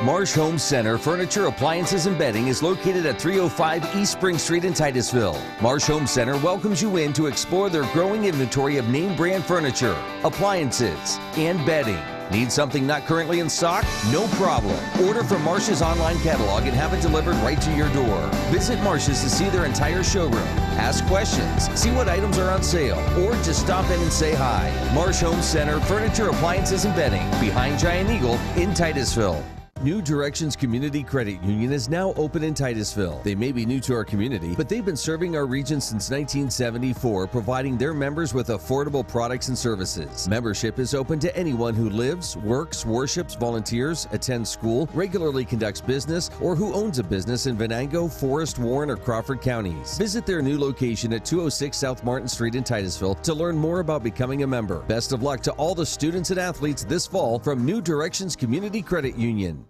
Marsh Home Center Furniture, Appliances, and Bedding is located at 305 East Spring Street in Titusville. Marsh Home Center welcomes you in to explore their growing inventory of name brand furniture, appliances, and bedding. Need something not currently in stock? No problem. Order from Marsh's online catalog and have it delivered right to your door. Visit Marsh's to see their entire showroom. Ask questions, see what items are on sale, or just stop in and say hi. Marsh Home Center Furniture, Appliances, and Bedding, behind Giant Eagle in Titusville. New Directions Community Credit Union is now open in Titusville. They may be new to our community, but they've been serving our region since 1974, providing their members with affordable products and services. Membership is open to anyone who lives, works, worships, volunteers, attends school, regularly conducts business, or who owns a business in Venango, Forest, Warren, or Crawford counties. Visit their new location at 206 South Martin Street in Titusville to learn more about becoming a member. Best of luck to all the students and athletes this fall from New Directions Community Credit Union.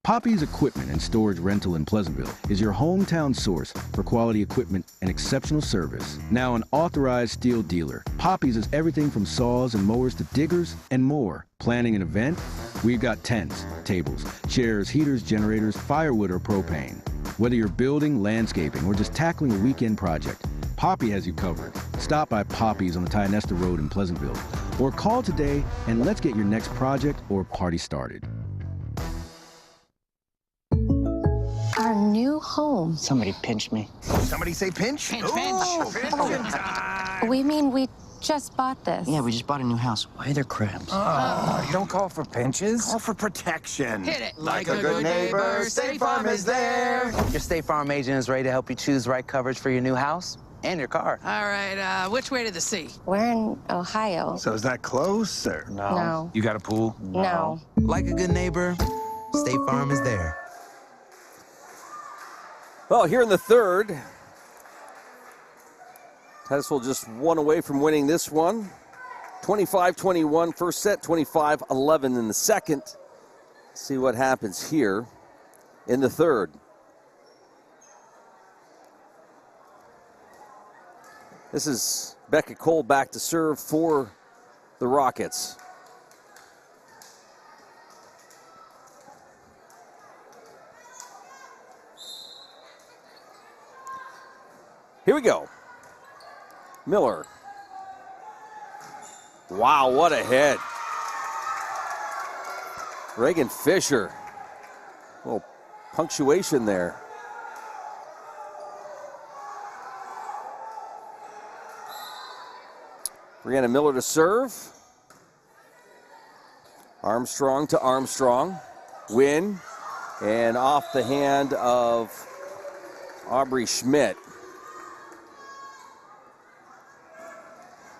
Poppy's Equipment and Storage Rental in Pleasantville is your hometown source for quality equipment and exceptional service. Now an authorized steel dealer, Poppy's is everything from saws and mowers to diggers and more. Planning an event? We've got tents, tables, chairs, heaters, generators, firewood, or propane. Whether you're building, landscaping, or just tackling a weekend project, Poppy has you covered. Stop by Poppy's on the Tionesta Road in Pleasantville or call today and let's get your next project or party started. new home. Somebody pinched me. Somebody say pinch? Pinch, Ooh, pinch. pinch time. We mean we just bought this. Yeah, we just bought a new house. Why are there crabs? Oh, don't call for pinches. Call for protection. Hit it. Like a good neighbor, State Farm is there. Your State Farm agent is ready to help you choose the right coverage for your new house and your car. All right, which way to the sea? We're in Ohio. So is that close, or? No. You got a pool? No. Like a good neighbor, State Farm is there. Well, here in the third, Titusville just one away from winning this one. 25-21 first set, 25-11 in the second. See what happens here in the third. This is Becca Cole back to serve for the Rockets. Here we go. Miller. Wow, what a hit. Reagan Fisher. A little punctuation there. Brianna Miller to serve. Armstrong to Armstrong. Win. And off the hand of Aubrey Schmidt.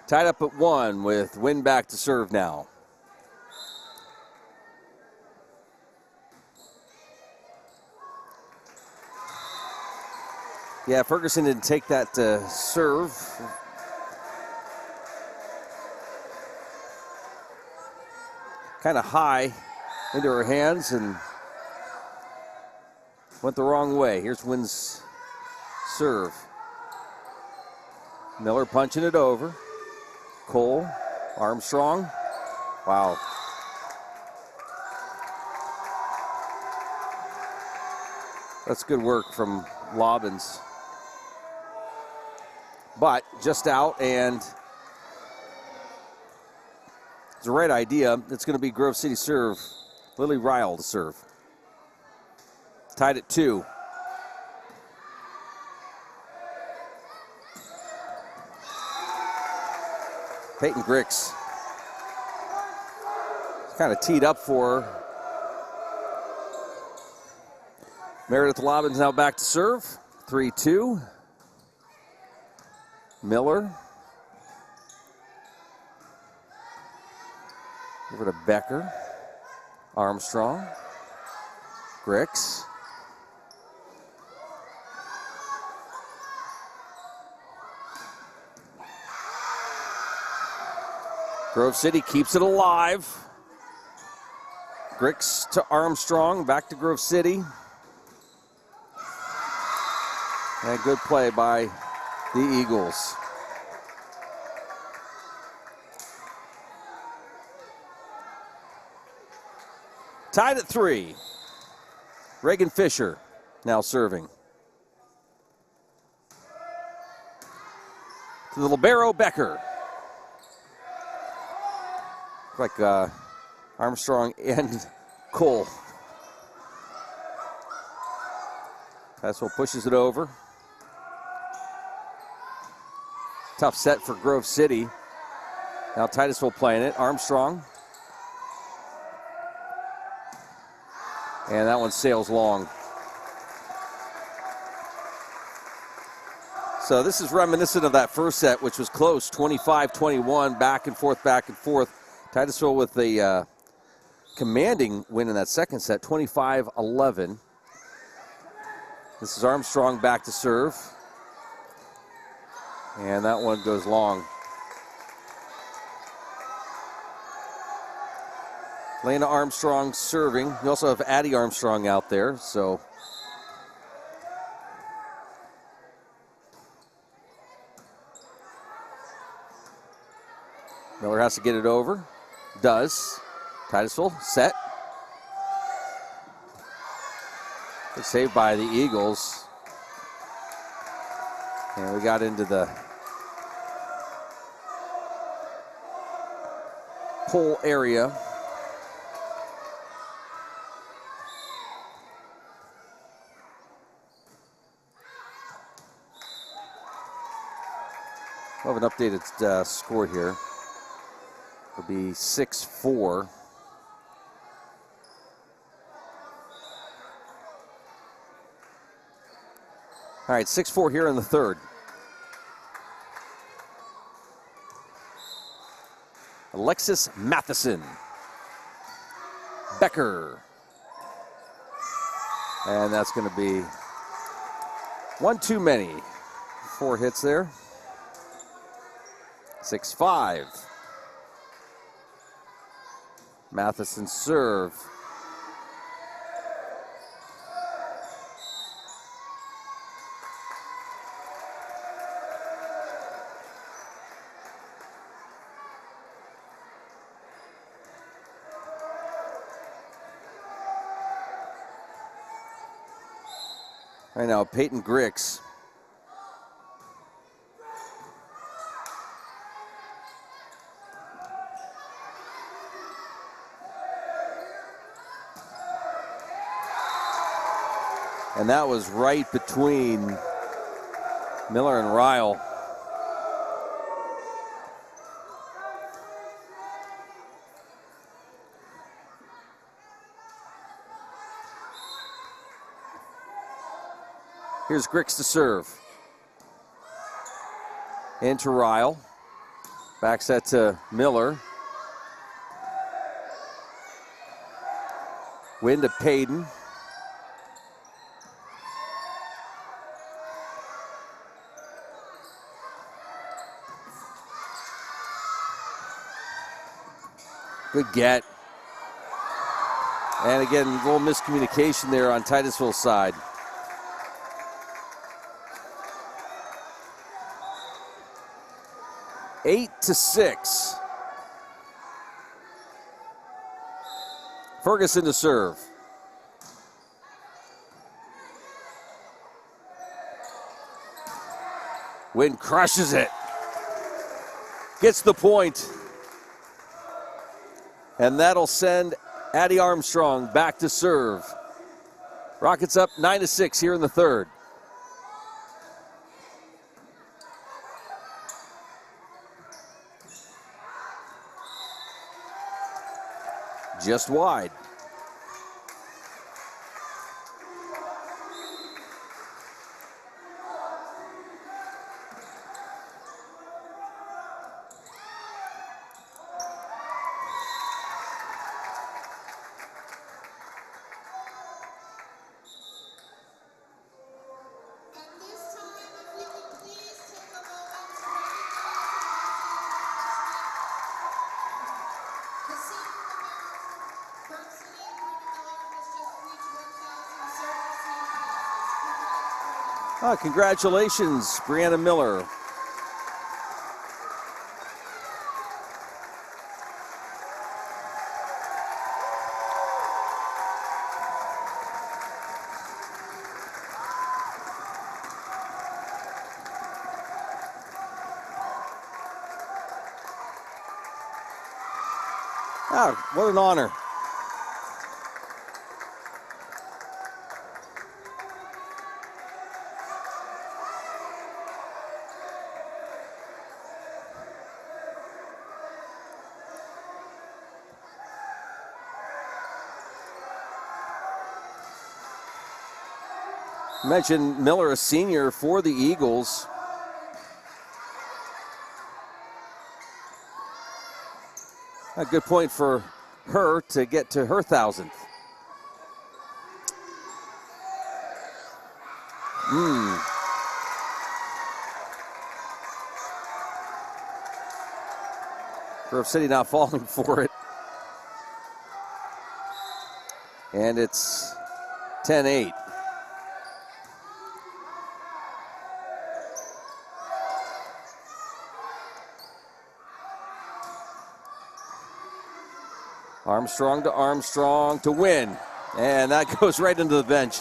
Tied up at 1 with Wynn back to serve now. Yeah, Ferguson didn't take that serve. Kind of high into her hands and went the wrong way. Here's Wynn's serve. Miller punching it over. Cole, Armstrong. Wow. That's good work from Lobbins. But just out, and it's the right idea. It's going to be Grove City serve. Lily Ryle to serve. Tied at 2. Peyton Grix kind of teed up for her. Meredith Lobbins now back to serve. 3-2. Miller. Over to Becker. Armstrong. Grix. Grove City keeps it alive. Grix to Armstrong, back to Grove City. And good play by the Eagles. Tied at 3. Reagan Fisher now serving. To the libero, Becker. Like Armstrong and Cole. Titusville pushes it over. Tough set for Grove City. Now Titusville playing it. Armstrong. And that one sails long. So this is reminiscent of that first set, which was close, 25-21, back and forth, back and forth. Titusville with the commanding win in that second set, 25-11. This is Armstrong back to serve. And that one goes long. Lena Armstrong serving. You also have Addie Armstrong out there, so. Miller has to get it over. Does. Titusville set. Good save by the Eagles. And we got into the pole area. have an updated score here. It'll be 6-4. All right, 6-4 here in the third. Alexis Matheson. Becker. And that's going to be one too many. 4 hits there. 6-5. Matheson serve. Right now, Peyton Grix. And that was right between Miller and Ryle. Here's Grix to serve. Into Ryle. Back set to Miller. Win to Payton. Good get. And again, a little miscommunication there on Titusville's side. Eight to 6. Ferguson to serve. Wynn crushes it. Gets the point. And that'll send Addie Armstrong back to serve. Rockets up 9-6 here in the third. Just wide. Congratulations, Brianna Miller. What an honor. Mentioned Miller, a senior for the Eagles. A good point for her to get to her 1,000th. Grove City not falling for it. And it's 10-8. Armstrong to win. And that goes right into the bench.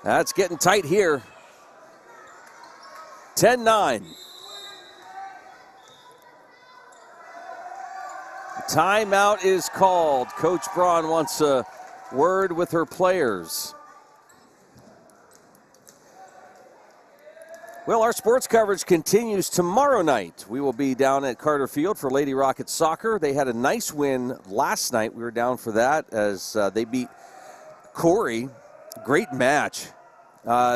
That's getting tight here. 10-9. Timeout is called. Coach Braun wants a word with her players. Well, our sports coverage continues tomorrow night. We will be down at Carter Field for Lady Rockets soccer. They had a nice win last night. We were down for that as they beat Corey. Great match.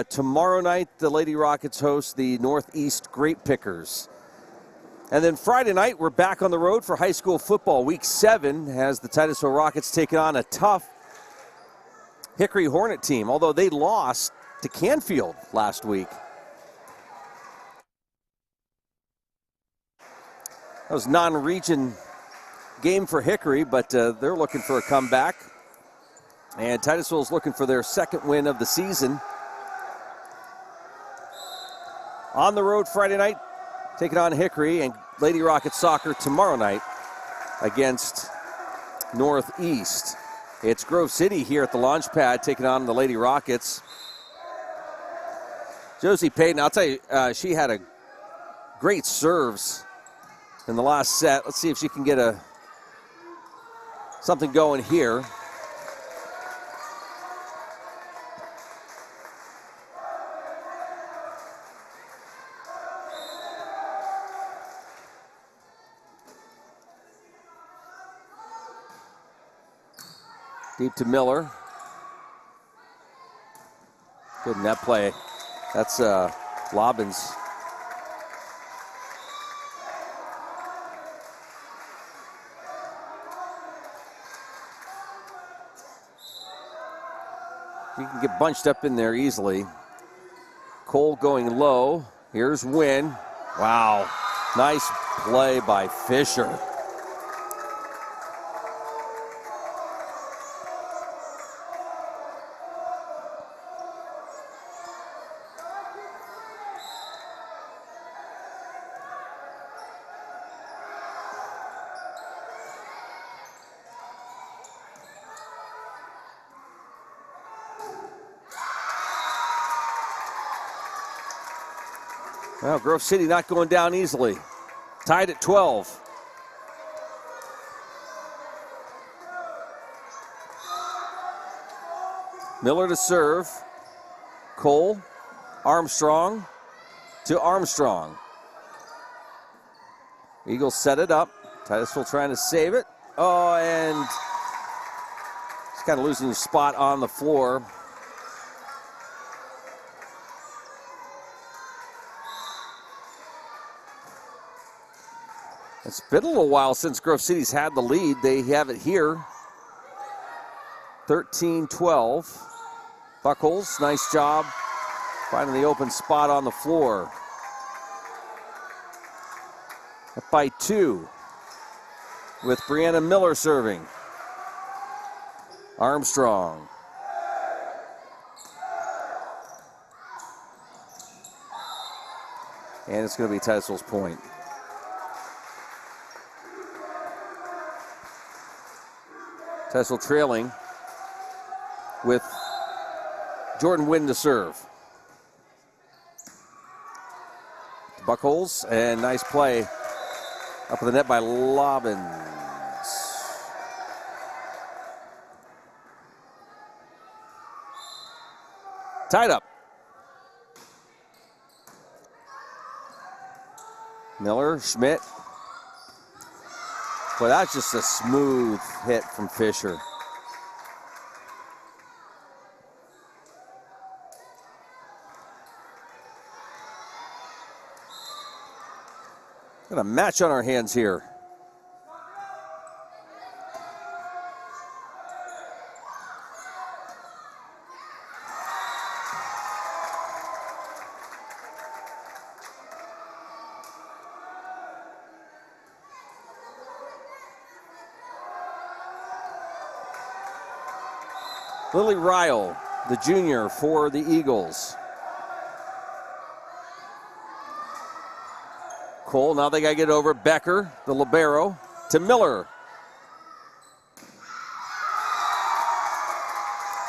Tomorrow night, the Lady Rockets host the Northeast Grape Pickers. And then Friday night, we're back on the road for high school football. Week 7 has the Titusville Rockets taking on a tough Hickory Hornet team, although they lost to Canfield last week. That was non-region game for Hickory, but they're looking for a comeback. And Titusville's looking for their second win of the season. On the road Friday night, taking on Hickory, and Lady Rockets soccer tomorrow night against Northeast. It's Grove City here at the launch pad taking on the Lady Rockets. Josie Payton, I'll tell you, she had a great serves in the last set. Let's see if she can get something going here. Deep to Miller. Good net play. That's Lobbins. You can get bunched up in there easily. Cole going low. Here's Wynn. Wow. Nice play by Fisher. Well, Grove City not going down easily. Tied at 12. Miller to serve. Cole. Armstrong to Armstrong. Eagles set it up. Titusville trying to save it. Oh, and he's kind of losing his spot on the floor. It's been a little while since Grove City's had the lead. They have it here. 13-12. Buckles, nice job finding the open spot on the floor. Up by 2 with Brianna Miller serving. Armstrong. And it's going to be Titusville's point. Titusville trailing with Jordan Wynn to serve. Buckles, and nice play up in the net by Lobbins. Tied up. Miller, Schmidt. Well, that's just a smooth hit from Fisher. Got a match on our hands here. Lily Ryle, the junior for the Eagles. Cole, now they got to get over. Becker, the libero, to Miller.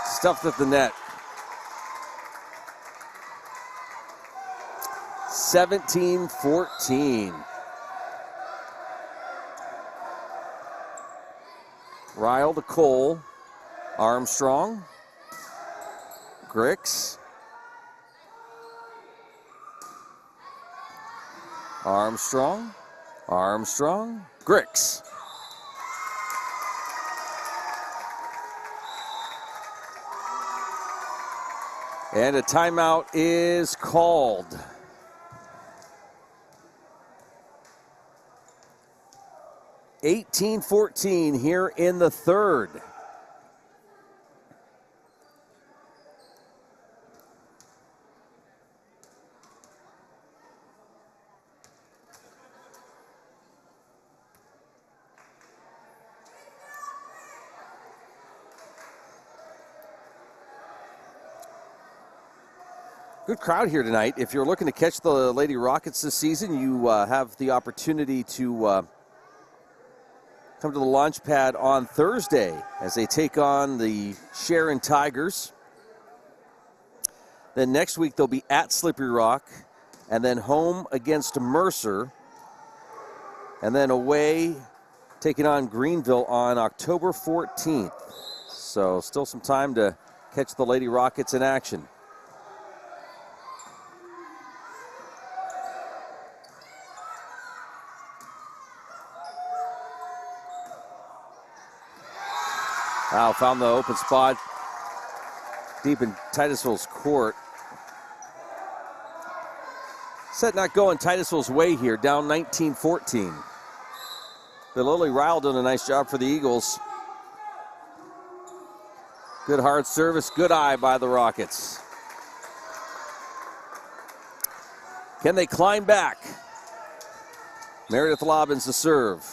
Stuffed at the net. 17-14. Ryle to Cole. Armstrong. Grix. Armstrong, Grix. And a timeout is called. (18-14) here in the third. Good crowd here tonight. If you're looking to catch the Lady Rockets this season, you have the opportunity to come to the launch pad on Thursday as they take on the Sharon Tigers. Then next week they'll be at Slippery Rock and then home against Mercer. And then away taking on Greenville on October 14th. So still some time to catch the Lady Rockets in action. Wow, found the open spot deep in Titusville's court. Set not going Titusville's way here, down 19-14. But Lily Ryle doing a nice job for the Eagles. Good hard service, good eye by the Rockets. Can they climb back? Meredith Lobbins to serve.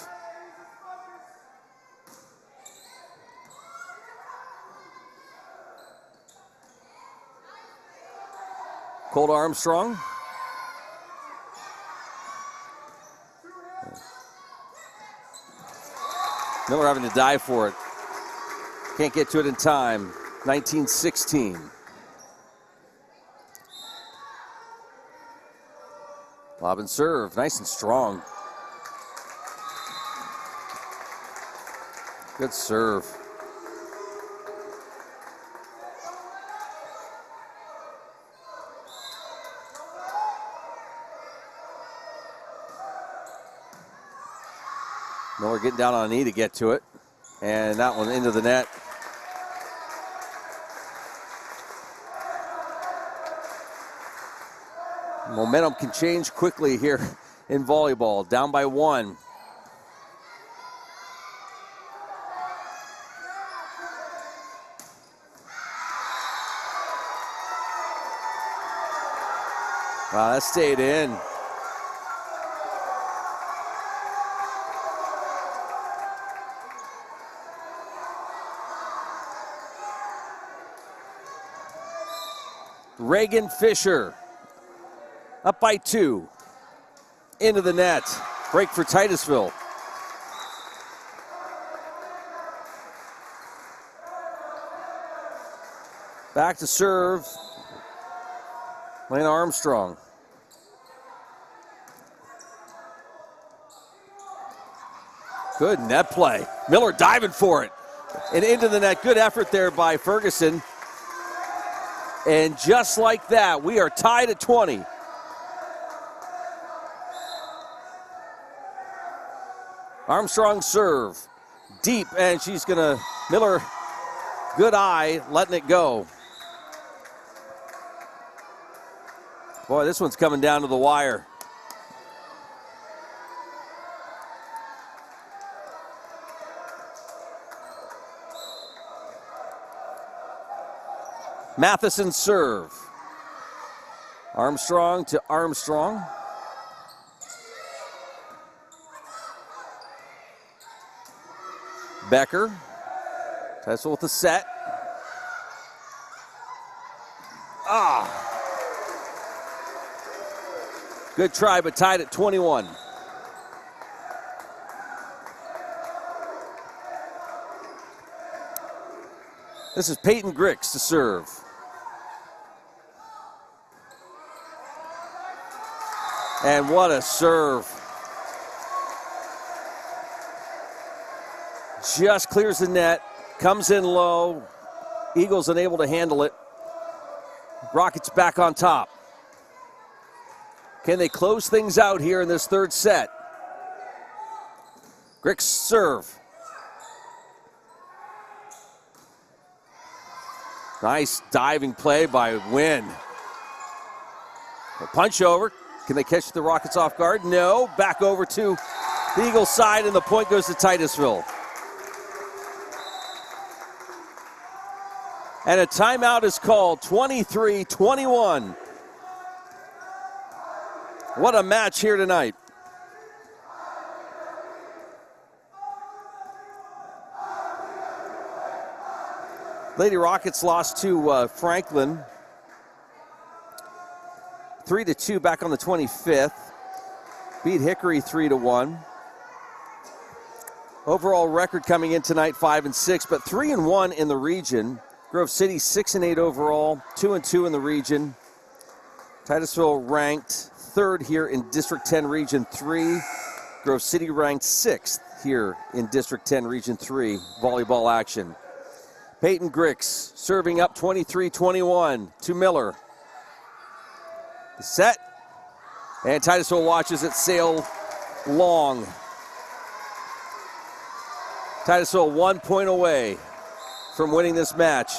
Colt Armstrong. Miller having to dive for it. Can't get to it in time. 19-16. Lob and serve. Nice and strong. Good serve. Miller getting down on a knee to get to it. And that one into the net. Momentum can change quickly here in volleyball. Down by one. Wow, that stayed in. Reagan Fisher up by two. Into the net. Break for Titusville. Back to serve. Lane Armstrong. Good net play. Miller diving for it. And into the net. Good effort there by Ferguson. And just like that, we are tied at 20. Armstrong serve. Deep, and she's gonna, Miller, good eye, letting it go. Boy, this one's coming down to the wire. Matheson serve. Armstrong to Armstrong. Becker. Titusville with the set. Good try, but tied at 21. This is Peyton Grix to serve. And what a serve. Just clears the net, comes in low. Eagles unable to handle it. Rockets back on top. Can they close things out here in this third set? Grix serve. Nice diving play by Wynn. A punch over. Can they catch the Rockets off guard? No. Back over to the Eagles side, and the point goes to Titusville. And a timeout is called, 23-21. What a match here tonight. Lady Rockets lost to Franklin 3-2 back on the 25th. Beat Hickory 3-1. Overall record coming in tonight 5-6, but 3-1 in the region. Grove City 6-8 overall, 2-2 in the region. Titusville ranked third here in District 10 Region 3. Grove City ranked 6th here in District 10 Region 3 volleyball action. Peyton Grix serving up 23-21 to Miller. The set, and Titusville watches it sail long. Titusville 1 point away from winning this match.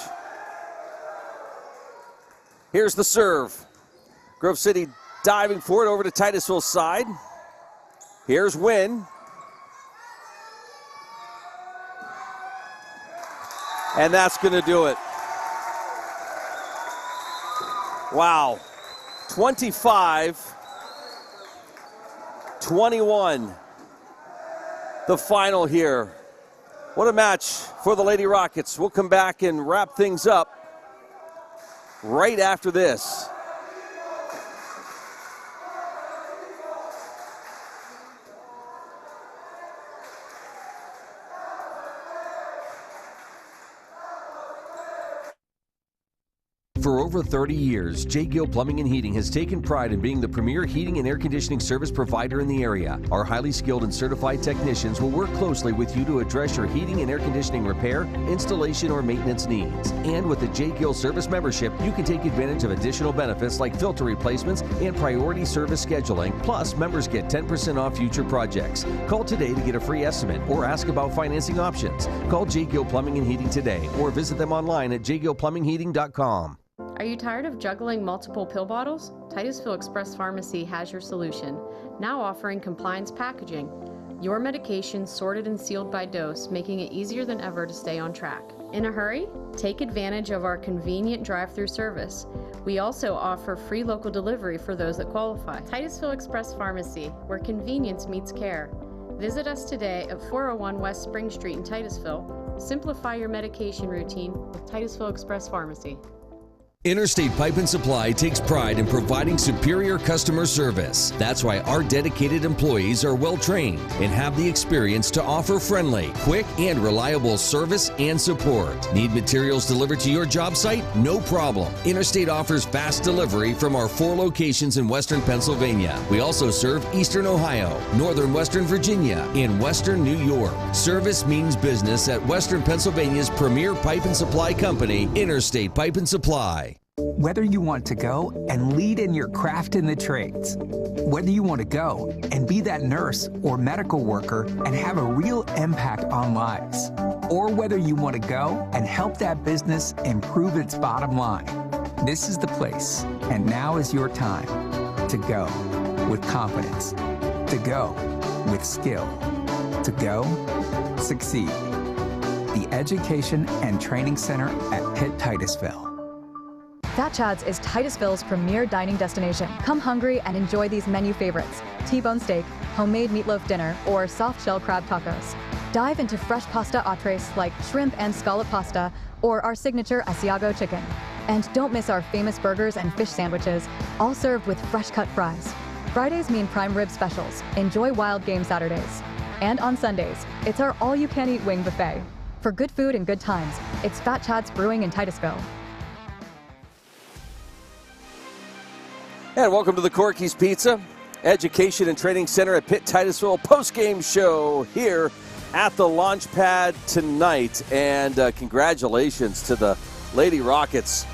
Here's the serve. Grove City diving for it over to Titusville's side. Here's Wynn. And that's going to do it. Wow. 25-21. The final here. What a match for the Lady Rockets. We'll come back and wrap things up right after this. For over 30 years, J. Gill Plumbing and Heating has taken pride in being the premier heating and air conditioning service provider in the area. Our highly skilled and certified technicians will work closely with you to address your heating and air conditioning repair, installation, or maintenance needs. And with the J. Gill service membership, you can take advantage of additional benefits like filter replacements and priority service scheduling. Plus, members get 10% off future projects. Call today to get a free estimate or ask about financing options. Call J. Gill Plumbing and Heating today or visit them online at jgillplumbingheating.com. Are you tired of juggling multiple pill bottles? Titusville Express Pharmacy has your solution, now offering compliance packaging. Your medication sorted and sealed by dose, making it easier than ever to stay on track. In a hurry? Take advantage of our convenient drive-through service. We also offer free local delivery for those that qualify. Titusville Express Pharmacy, where convenience meets care. Visit us today at 401 West Spring Street in Titusville. Simplify your medication routine with Titusville Express Pharmacy. Interstate Pipe and Supply takes pride in providing superior customer service. That's why our dedicated employees are well trained and have the experience to offer friendly, quick, and reliable service and support. Need materials delivered to your job site? No problem. Interstate offers fast delivery from our 4 locations in Western Pennsylvania. We also serve Eastern Ohio, Northern Western Virginia, and Western New York. Service means business at Western Pennsylvania's premier pipe and supply company, Interstate Pipe and Supply. Whether you want to go and lead in your craft in the trades, whether you want to go and be that nurse or medical worker and have a real impact on lives, or whether you want to go and help that business improve its bottom line, this is the place, and now is your time to go with confidence, to go with skill, to go succeed. The Education and Training Center at Pitt Titusville. Fat Chad's is Titusville's premier dining destination. Come hungry and enjoy these menu favorites: T-bone steak, homemade meatloaf dinner, or soft shell crab tacos. Dive into fresh pasta entrees like shrimp and scallop pasta or our signature Asiago chicken. And don't miss our famous burgers and fish sandwiches, all served with fresh cut fries. Fridays mean prime rib specials. Enjoy wild game Saturdays. And on Sundays, it's our all-you-can-eat wing buffet. For good food and good times, it's Fat Chad's Brewing in Titusville. And welcome to the Corky's Pizza Education and Training Center at Pitt Titusville post-game show here at the launch pad tonight. And congratulations to the Lady Rockets.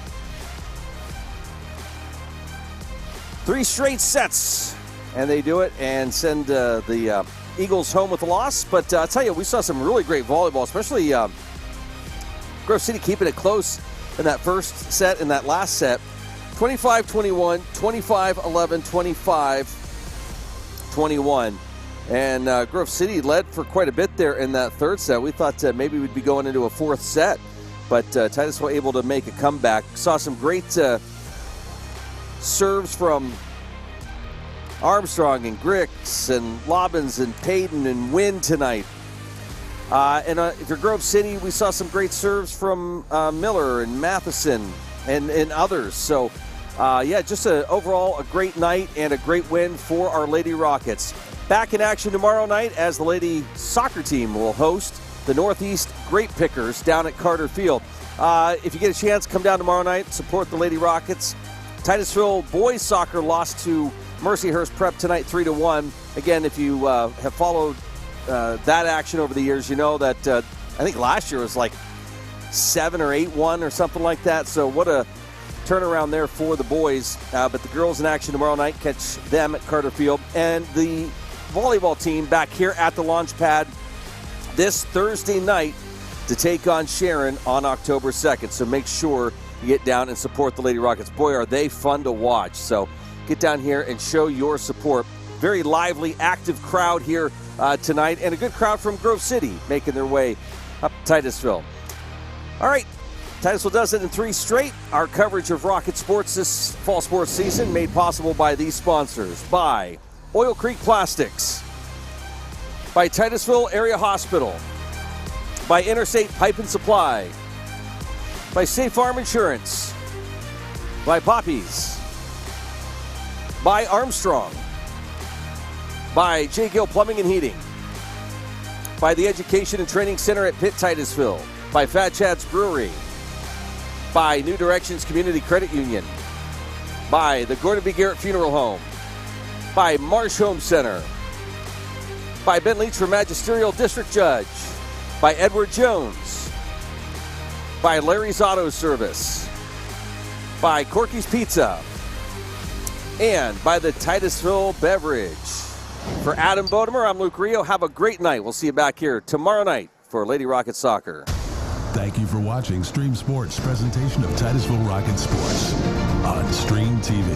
3 straight sets, and they do it and send the Eagles home with a loss. But I'll tell you, we saw some really great volleyball, especially Grove City keeping it close in that first set and that last set. 25-21, 25-11, 25-21. And Grove City led for quite a bit there in that third set. We thought maybe we'd be going into a fourth set, but Titusville able to make a comeback. Saw some great serves from Armstrong and Grix and Lobbins and Payton and Wynn tonight. And if you're Grove City, we saw some great serves from Miller and Matheson and others. So, yeah, just overall a great night and a great win for our Lady Rockets. Back in action tomorrow night as the Lady soccer team will host the Northeast Grape Pickers down at Carter Field. If you get a chance, come down tomorrow night, support the Lady Rockets. Titusville boys soccer lost to Mercyhurst Prep tonight 3-1. Again, if you have followed that action over the years, you know that I think last year was like 7 or 8-1 or something like that. So what a turnaround there for the boys. But the girls in action tomorrow night, catch them at Carter Field. And the volleyball team back here at the launch pad this Thursday night to take on Sharon on October 2nd. So make sure you get down and support the Lady Rockets. Boy, are they fun to watch. So get down here and show your support. Very lively, active crowd here tonight, and a good crowd from Grove City making their way up to Titusville. All right, Titusville does it in 3 straight. Our coverage of Rocket Sports this fall sports season made possible by these sponsors. By Oil Creek Plastics, by Titusville Area Hospital, by Interstate Pipe and Supply, by State Farm Insurance, by Poppies, by Armstrong, by J. Gill Plumbing and Heating, by the Education and Training Center at Pitt Titusville, by Fat Chad's Brewery, by New Directions Community Credit Union, by the Gordon B. Garrett Funeral Home, by Marsh Home Center, by Ben Leach for Magisterial District Judge, by Edward Jones, by Larry's Auto Service, by Corky's Pizza, and by the Titusville Beverage. For Adam Bodemer, I'm Luke Rio. Have a great night. We'll see you back here tomorrow night for Lady Rocket Soccer. Thank you for watching Stream Sports' presentation of Titusville Rocket Sports on Stream TV.